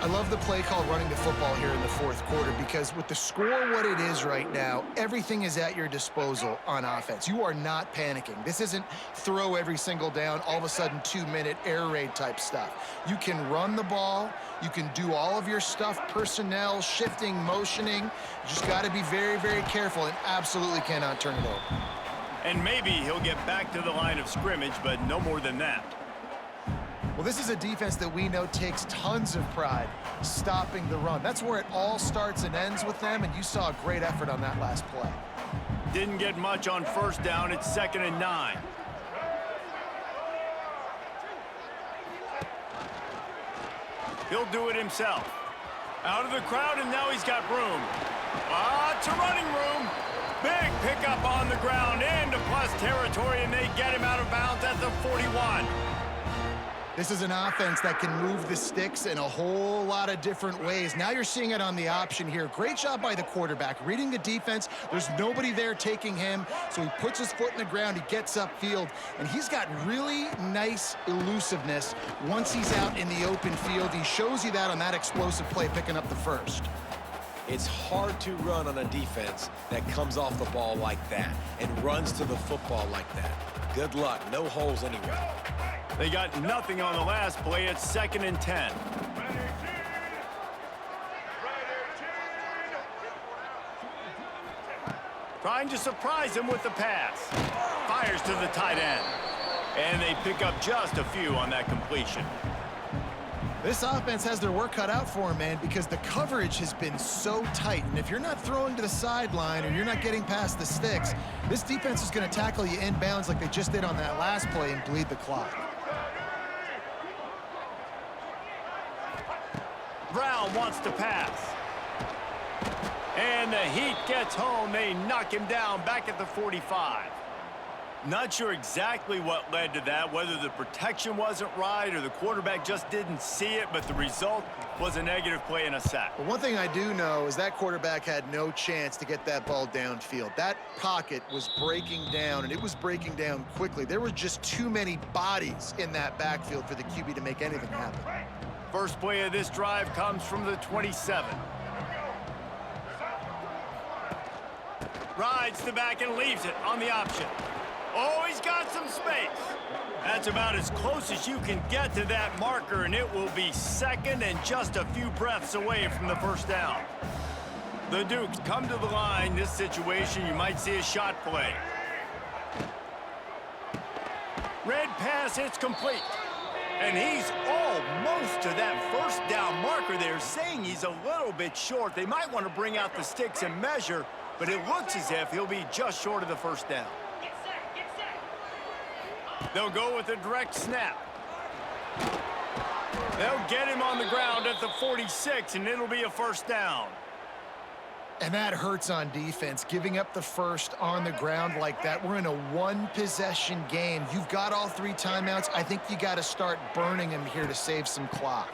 I love the play call running the football here in the 4th quarter because with the score what it is right now, everything is at your disposal on offense. You are not panicking. This isn't throw every single down, all of a sudden 2-minute air raid type stuff. You can run the ball. You can do all of your stuff, personnel, shifting, motioning. You just got to be very, very careful and absolutely cannot turn it over. And maybe he'll get back to the line of scrimmage, but no more than that. Well, this is a defense that we know takes tons of pride stopping the run. That's where it all starts and ends with them, and you saw a great effort on that last play. Didn't get much on first down. It's 2nd and 9. He'll do it himself. Out of the crowd, and now he's got room. Lots of running room. Big pickup on the ground into plus territory, and they get him out of bounds at the 41. This is an offense that can move the sticks in a whole lot of different ways. Now you're seeing it on the option here. Great job by the quarterback. Reading the defense, there's nobody there taking him, so he puts his foot in the ground, he gets upfield, and he's got really nice elusiveness once he's out in the open field. He shows you that on that explosive play, picking up the first. It's hard to run on a defense that comes off the ball like that and runs to the football like that. Good luck. No holes anywhere. They got nothing on the last play. It's 2nd and 10. Trying to surprise him with the pass. Fires to the tight end. And they pick up just a few on that completion. This offense has their work cut out for them, man, because the coverage has been so tight. And if you're not throwing to the sideline or you're not getting past the sticks, this defense is going to tackle you inbounds like they just did on that last play and bleed the clock. Brown wants to pass. And the heat gets home. They knock him down back at the 45. Not sure exactly what led to that, whether the protection wasn't right or the quarterback just didn't see it, but the result was a negative play and a sack. But one thing I do know is that quarterback had no chance to get that ball downfield. That pocket was breaking down, and it was breaking down quickly. There were just too many bodies in that backfield for the QB to make anything happen. First play of this drive comes from the 27. Rides the back and leaves it on the option. Oh, he's got some space. That's about as close as you can get to that marker, and it will be second and just a few breaths away from the first down. The Dukes come to the line. This situation, you might see a shot play. Red pass, it's complete. And he's almost to that first down marker there, saying he's a little bit short. They might want to bring out the sticks and measure, but it looks as if he'll be just short of the first down. They'll go with a direct snap. They'll get him on the ground at the 46, and it'll be a first down. And that hurts on defense, giving up the first on the ground like that. We're in a one-possession game. You've got all 3 timeouts. I think you got to start burning them here to save some clock.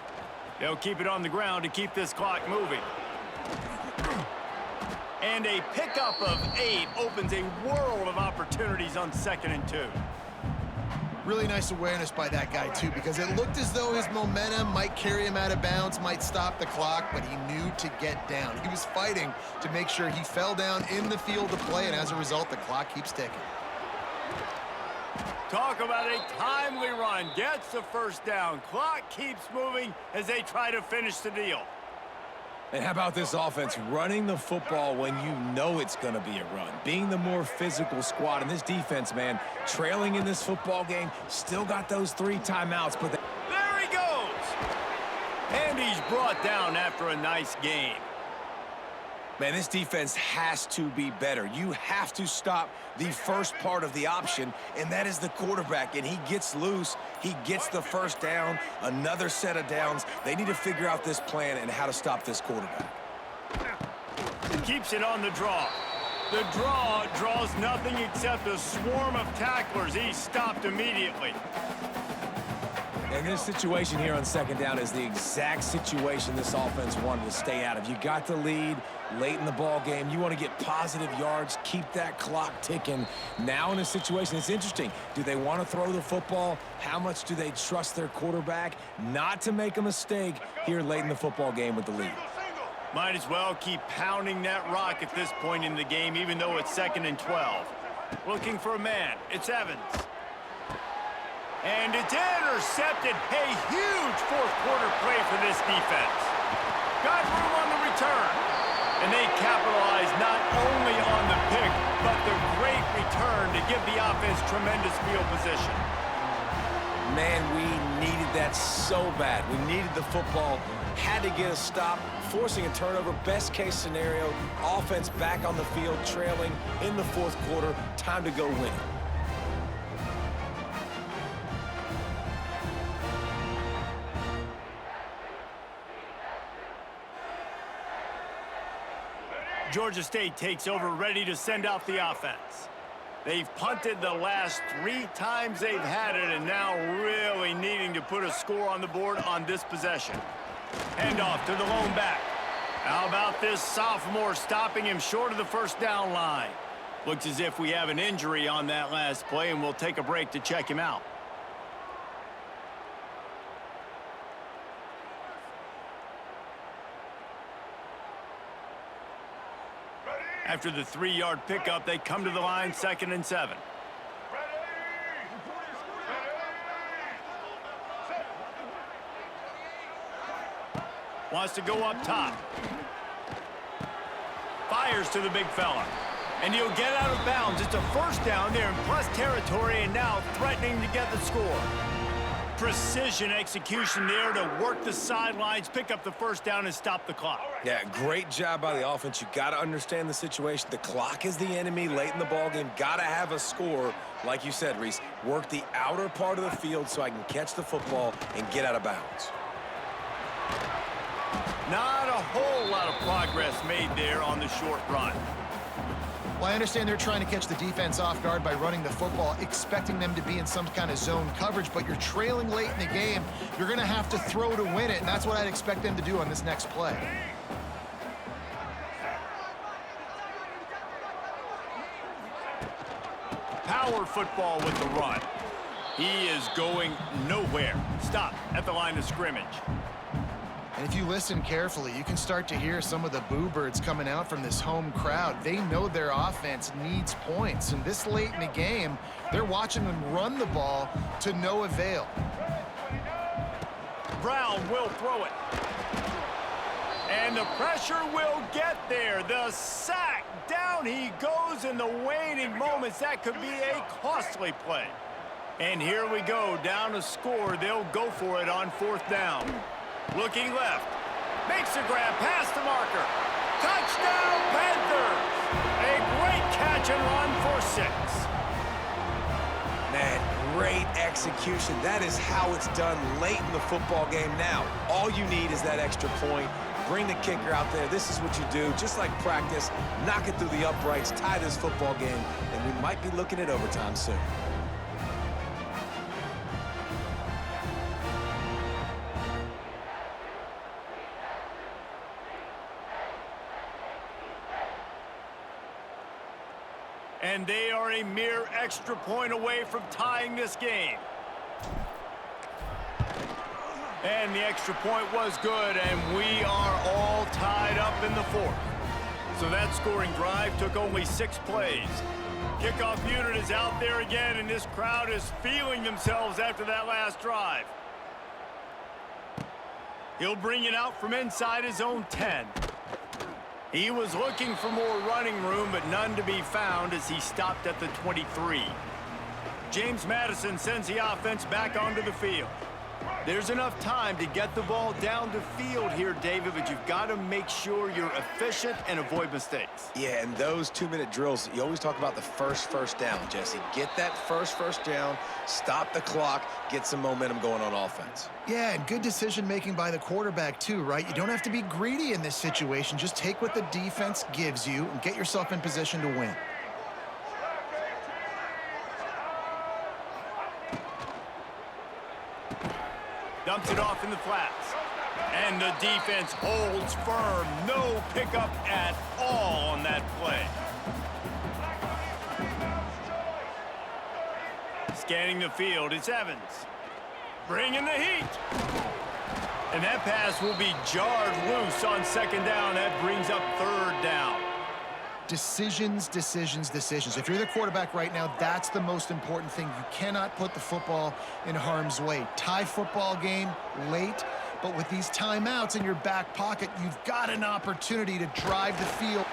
They'll keep it on the ground to keep this clock moving. And a pickup of 8 opens a world of opportunities on 2nd and 2. Really nice awareness by that guy, too, because it looked as though his momentum might carry him out of bounds, might stop the clock, but he knew to get down. He was fighting to make sure he fell down in the field to play, and as a result, the clock keeps ticking. Talk about a timely run. Gets the first down. Clock keeps moving as they try to finish the deal. And how about this offense running the football when you know it's going to be a run? Being the more physical squad. And this defense, man, trailing in this football game, still got those 3 timeouts. But there he goes! And he's brought down after a nice game. man, this defense has to be better. You have to stop the first part of the option, and that is the quarterback. And he gets loose. He gets the first down, another set of downs. They need to figure out this plan and how to stop this quarterback. Keeps it on the draw. The draw draws nothing except a swarm of tacklers. He's stopped immediately. And this situation here on 2nd down is the exact situation this offense wanted to stay out of. You got the lead late in the ball game. You want to get positive yards, keep that clock ticking. Now in a situation, it's interesting. Do they want to throw the football? How much do they trust their quarterback not to make a mistake here late in the football game with the lead? Might as well keep pounding that rock at this point in the game, even though it's 2nd and 12. Looking for a man. It's Evans. And it's intercepted. A huge fourth-quarter play for this defense. Got room on the return. And they capitalize not only on the pick, but the great return to give the offense tremendous field position. Man, we needed that so bad. We needed the football. Had to get a stop, forcing a turnover. Best case scenario, offense back on the field, trailing in the fourth quarter. Time to go win it. Georgia State takes over, ready to send out the offense. They've punted the last 3 times they've had it, and now really needing to put a score on the board on this possession. Handoff to the lone back. How about this sophomore stopping him short of the first down line? Looks as if we have an injury on that last play, and we'll take a break to check him out. After the 3-yard pickup, they come to the line, 2nd and 7. Wants to go up top. Fires to the big fella. And he'll get out of bounds. It's a first down there in plus territory, and now threatening to get the score. Precision execution there to work the sidelines, pick up the first down, and stop the clock. Yeah, great job by the offense. You got to understand the situation. The clock is the enemy late in the ballgame. Got to have a score, like you said, Reese. Work the outer part of the field so I can catch the football and get out of bounds. Not a whole lot of progress made there on the short run. Well, I understand they're trying to catch the defense off guard by running the football, expecting them to be in some kind of zone coverage, but you're trailing late in the game. You're going to have to throw to win it, and that's what I'd expect them to do on this next play. Power football with the run. He is going nowhere. Stop at the line of scrimmage. And if you listen carefully, you can start to hear some of the boo birds coming out from this home crowd. They know their offense needs points, and this late in the game, they're watching them run the ball to no avail. Brown will throw it. And the pressure will get there. The sack. Down he goes in the waning moments. That could be a costly play. And here we go. Down to score. They'll go for it on 4th down. Looking left. Makes a grab past the marker. Touchdown, Panthers! A great catch and run for 6. Man, great execution. That is how it's done late in the football game now. All you need is that extra point. Bring the kicker out there. This is what you do. Just like practice, knock it through the uprights, tie this football game, and we might be looking at overtime soon. And they are a mere extra point away from tying this game. And the extra point was good, and we are all tied up in the 4th. So that scoring drive took only 6 plays. Kickoff unit is out there again, and this crowd is feeling themselves after that last drive. He'll bring it out from inside his own 10. He was looking for more running room, but none to be found as he stopped at the 23. James Madison sends the offense back onto the field. There's enough time to get the ball down the field here, David, but you've got to make sure you're efficient and avoid mistakes. Yeah, and those 2-minute drills, you always talk about the first down, Jesse. Get that first down, stop the clock, get some momentum going on offense. Yeah, and good decision-making by the quarterback, too, right? You don't have to be greedy in this situation. Just take what the defense gives you and get yourself in position to win. Dumps it off in the flats. And the defense holds firm. No pickup at all on that play. Scanning the field, it's Evans. Bringing the heat. And that pass will be jarred loose on 2nd down. That brings up 3rd down. Decisions. If you're the quarterback right now, that's the most important thing. You cannot put the football in harm's way. Tie football game late, but with these timeouts in your back pocket, you've got an opportunity to drive the field.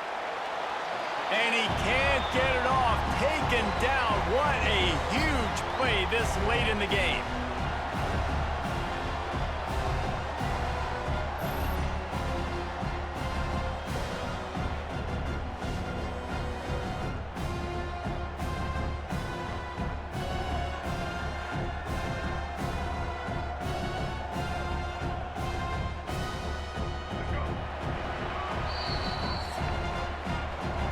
And he can't get it off. Taken down. What a huge play this late in the game.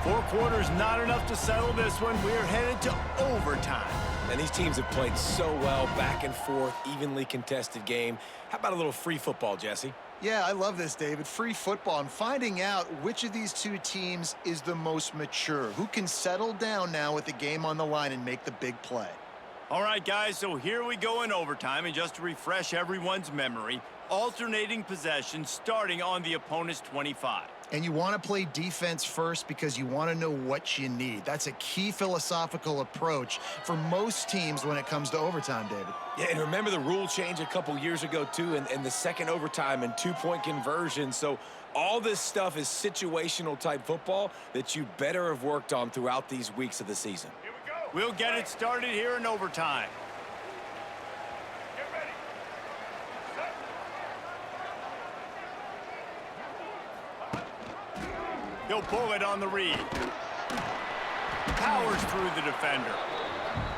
Four quarters not enough to settle this one. We're headed to overtime. And these teams have played so well, back and forth, evenly contested game. How about a little free football, Jesse? Yeah, I love this, David. Free football. I'm finding out which of these two teams is the most mature. Who can settle down now with the game on the line and make the big play? All right, guys, so here we go in overtime. And just to refresh everyone's memory, alternating possession starting on the opponent's 25. And you want to play defense first because you want to know what you need. That's a key philosophical approach for most teams when it comes to overtime, David. Yeah, and remember the rule change a couple years ago, too, and the second overtime and 2-point conversion. So all this stuff is situational type football that you better have worked on throughout these weeks of the season. Here we go. We'll get it started here in overtime. He'll pull it on the read. Powers through the defender.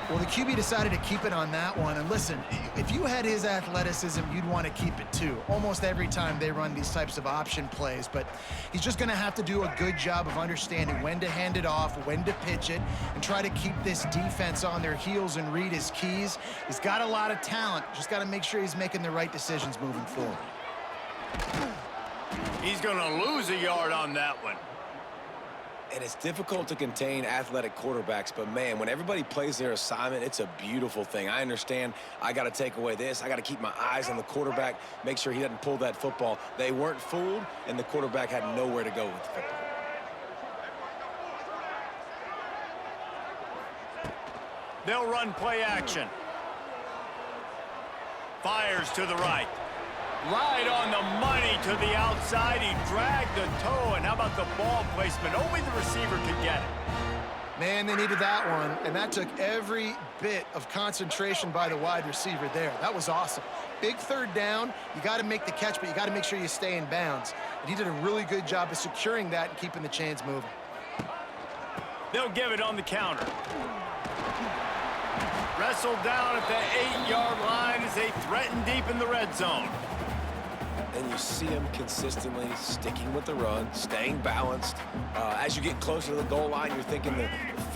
Well, the QB decided to keep it on that one. And listen, if you had his athleticism, you'd want to keep it too. Almost every time they run these types of option plays. But he's just going to have to do a good job of understanding when to hand it off, when to pitch it, and try to keep this defense on their heels and read his keys. He's got a lot of talent. Just got to make sure he's making the right decisions moving forward. He's going to lose a yard on that one. And it's difficult to contain athletic quarterbacks, but man, when everybody plays their assignment, it's a beautiful thing. I understand I got to take away this. I got to keep my eyes on the quarterback, make sure he doesn't pull that football. They weren't fooled, and the quarterback had nowhere to go with the football. They'll run play action. Fires to the right. Right on the money to the outside. He dragged the toe, and how about the ball placement? Only the receiver could get it. Man, they needed that one, and that took every bit of concentration by the wide receiver there. That was awesome. Big third down. You got to make the catch, but you got to make sure you stay in bounds. And he did a really good job of securing that and keeping the chains moving. They'll give it on the counter. Wrestled down at the 8-yard line as they threaten deep in the red zone. And you see him consistently sticking with the run, staying balanced. As you get closer to the goal line, you're thinking the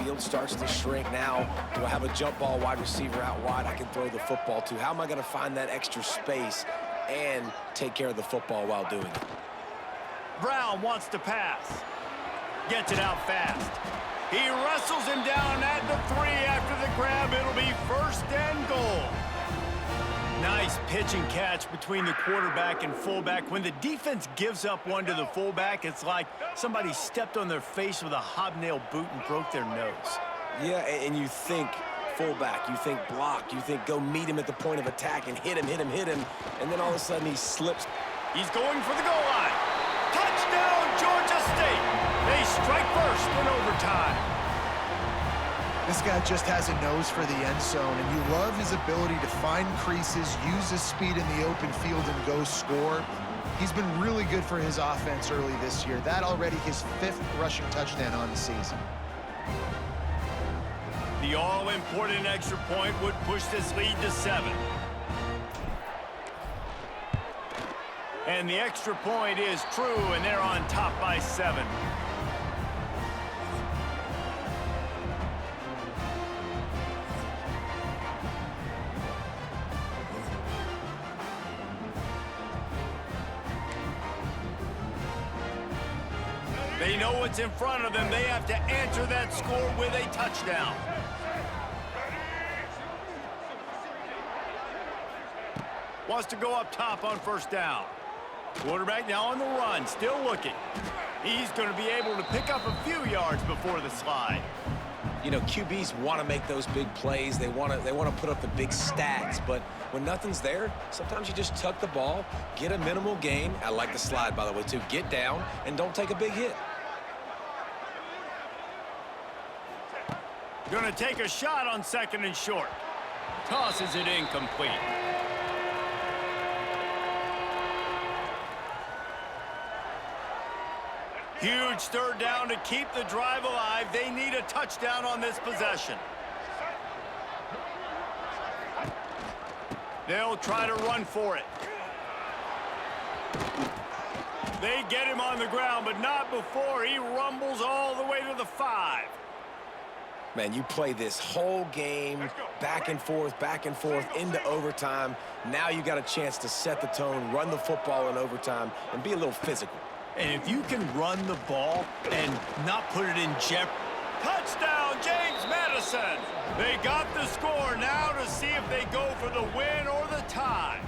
field starts to shrink. Now, do I have a jump ball wide receiver out wide I can throw the football to? How am I going to find that extra space and take care of the football while doing it? Brown wants to pass. Gets it out fast. He wrestles him down at the 3 after the grab. It'll be 1st and goal. Nice pitch and catch between the quarterback and fullback. When the defense gives up one to the fullback, it's like somebody stepped on their face with a hobnail boot and broke their nose. Yeah, and you think fullback, you think block, you think go meet him at the point of attack and hit him, and then all of a sudden he slips. He's going for the goal line. Touchdown, Georgia State. They strike first in overtime. This guy just has a nose for the end zone, and you love his ability to find creases, use his speed in the open field, and go score. He's been really good for his offense early this year. That already his 5th rushing touchdown on the season. The all-important extra point would push this lead to 7. And the extra point is true, and they're on top by 7. They know what's in front of them. They have to answer that score with a touchdown. Wants to go up top on 1st down. Quarterback now on the run, still looking. He's going to be able to pick up a few yards before the slide. You know, QBs want to make those big plays. They want to put up the big stats. But when nothing's there, sometimes you just tuck the ball, get a minimal gain. I like the slide, by the way, too. Get down and don't take a big hit. Going to take a shot on 2nd and short. Tosses it incomplete. Huge 3rd down to keep the drive alive. They need a touchdown on this possession. They'll try to run for it. They get him on the ground, but not before he rumbles all the way to the 5. Man, you play this whole game back and forth into overtime. Now you got a chance to set the tone, run the football in overtime, and be a little physical. And if you can run the ball and not put it in jeopardy. Touchdown, James Madison. They got the score now to see if they go for the win or the tie.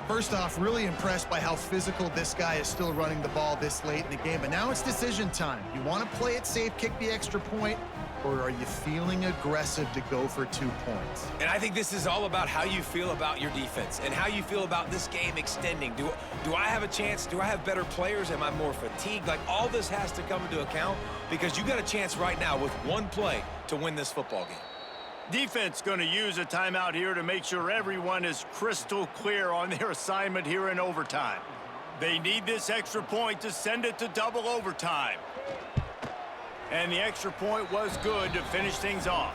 First off, really impressed by how physical this guy is still running the ball this late in the game. But now it's decision time. You want to play it safe, kick the extra point, or are you feeling aggressive to go for 2 points? And I think this is all about how you feel about your defense and how you feel about this game extending. Do I have a chance? Do I have better players? Am I more fatigued? Like, all this has to come into account because you got a chance right now with 1 play to win this football game. Defense going to use a timeout here to make sure everyone is crystal clear on their assignment here in overtime. They need this extra point to send it to double overtime. And the extra point was good to finish things off.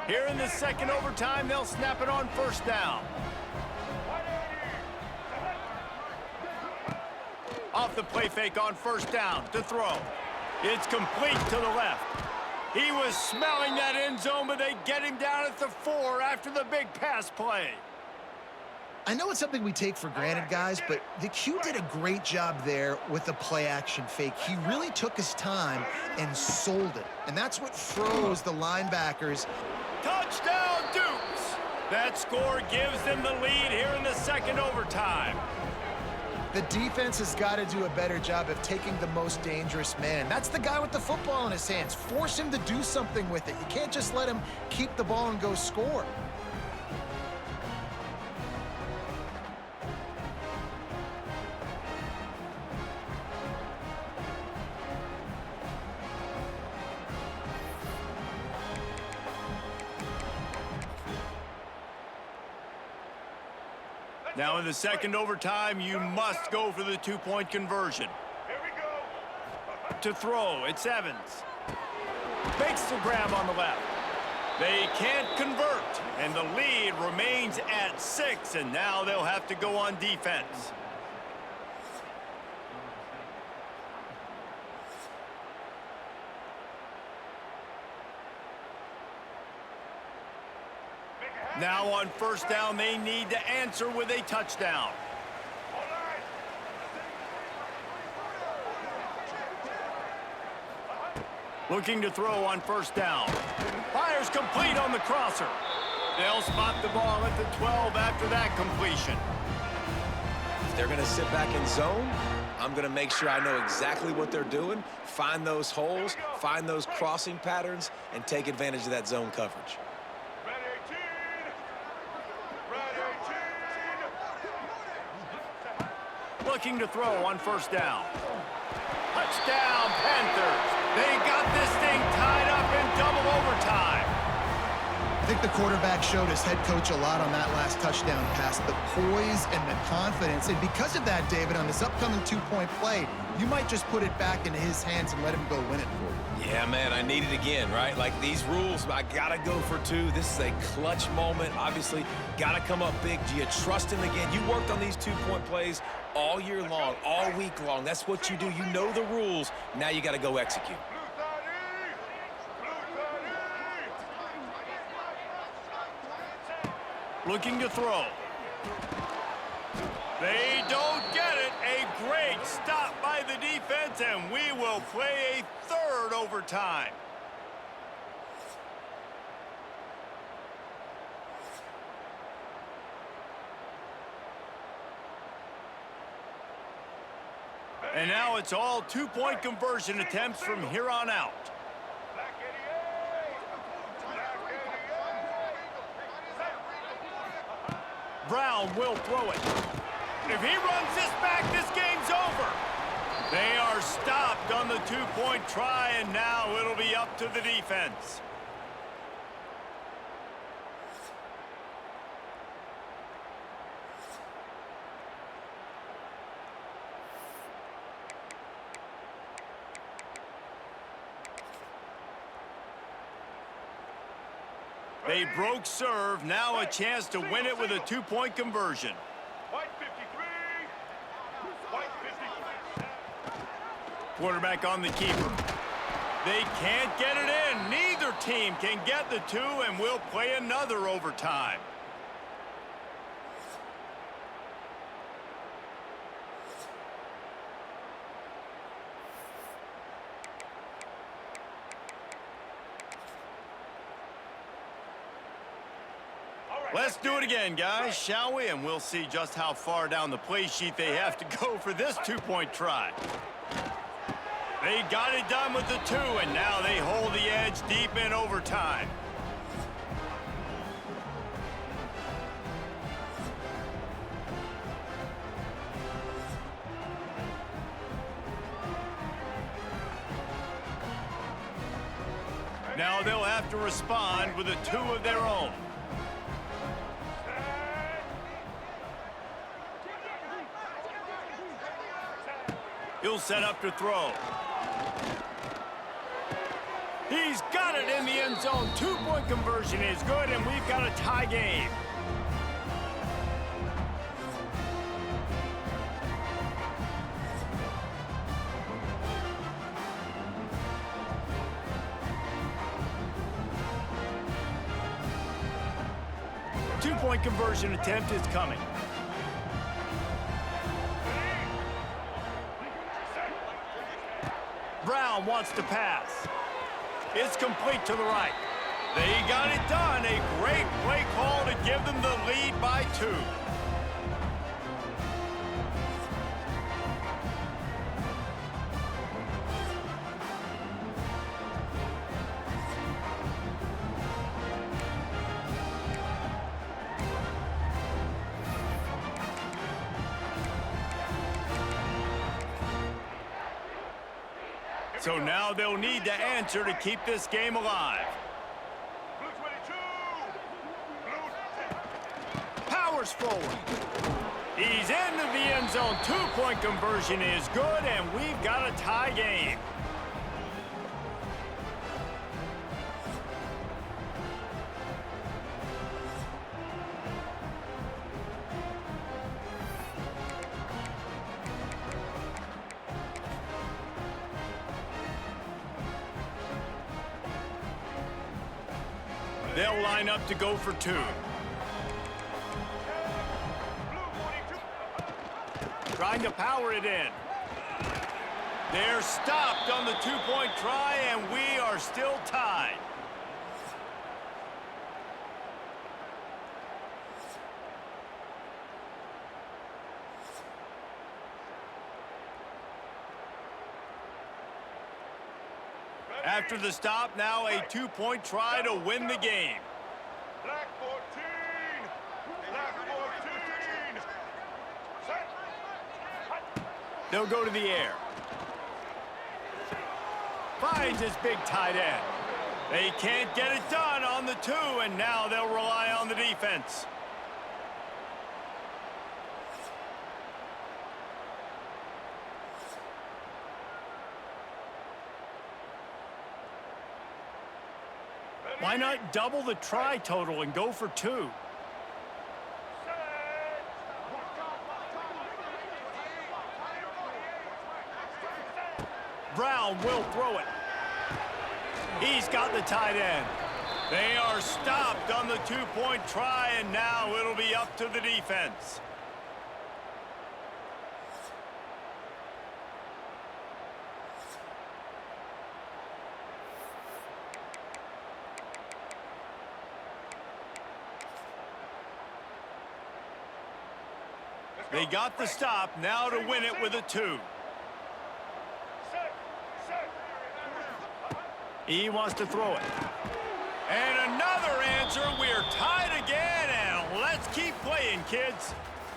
Here in the 2nd overtime, they'll snap it on 1st down. Off the play fake on 1st down to throw. It's complete to the left. He was smelling that end zone, but they get him down at the 4 after the big pass play. I know it's something we take for granted, guys, but the Q did a great job there with the play-action fake. He really took his time and sold it, and that's what froze the linebackers. Touchdown, Dukes! That score gives them the lead here in the second overtime. The defense has got to do a better job of taking the most dangerous man. That's the guy with the football in his hands. Force him to do something with it. You can't just let him keep the ball and go score. Now in the second overtime, you must go for the two-point conversion. Here we go. To throw, it's Evans. Makes the grab on the left. They can't convert, and the lead remains at 6, and now they'll have to go on defense. Now on first down, they need to answer with a touchdown. Looking to throw on first down. Fires complete on the crosser. They'll spot the ball at the 12 after that completion. If they're going to sit back in zone, I'm going to make sure I know exactly what they're doing, find those holes, find those crossing patterns, and take advantage of that zone coverage. Looking to throw on first down. Touchdown, Panthers. They got this thing tied up in double overtime. I think the quarterback showed his head coach a lot on that last touchdown pass, the poise and the confidence. And because of that, David, on this upcoming two-point play, you might just put it back into his hands and let him go win it for you. Yeah, man, I need it again, right? Like these rules, I got to go for 2. This is a clutch moment. Obviously, got to come up big. Do you trust him again? You worked on these two-point plays all year long, all week long. That's what you do. You know the rules. Now you got to go execute. Looking to throw. They don't get it. A great stop by the defense, and we will play a third overtime. And now it's all two-point conversion attempts from here on out. Brown will throw it. If he runs this back, this game's over. They are stopped on the two-point try, and now it'll be up to the defense. They broke serve, now a chance to win it with a two-point conversion. White 53. White 53. Quarterback on the keeper. They can't get it in. Neither team can get the 2, and we'll play another overtime. Let's do it again, guys, shall we? And we'll see just how far down the play sheet they have to go for this two-point try. They got it done with the 2, and now they hold the edge deep in overtime. Now they'll have to respond with a 2 of their own. He'll set up to throw. He's got it in the end zone. Two-point conversion is good, and we've got a tie game. two-point conversion attempt is coming. Brown wants to pass. It's complete to the right. They got it done. A great play call to give them the lead by 2. So now they'll need to answer to keep this game alive. Blue 22. Blue 10. Powers forward. He's into the end zone. Two-point conversion is good, and we've got a tie game. They'll line up to go for 2. Blue 42. Trying to power it in. They're stopped on the two-point try, and we are still tied. After the stop, now a two-point try to win the game. Black 14. Black 14. Set. They'll go to the air. Finds his big tight end. They can't get it done on the 2, and now they'll rely on the defense. Why not double the try total and go for 2? Brown will throw it. He's got the tight end. They are stopped on the two-point try, and now it'll be up to the defense. They got the stop, now to win it with a 2. He wants to throw it. And another answer. We're tied again, and let's keep playing, kids.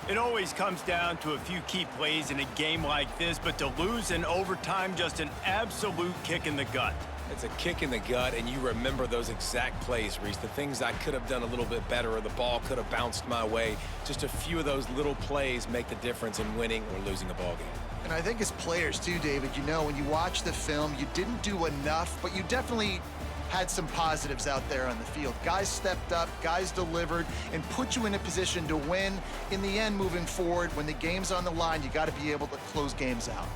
It always comes down to a few key plays in a game like this, but to lose in overtime, just an absolute kick in the gut. It's a kick in the gut, and you remember those exact plays, Reese. The things I could have done a little bit better, or the ball could have bounced my way. Just a few of those little plays make the difference in winning or losing a ball game. And I think as players too, David, you know, when you watch the film, you didn't do enough, but you definitely had some positives out there on the field. Guys stepped up, guys delivered, and put you in a position to win. In the end, moving forward, when the game's on the line, you got to be able to close games out.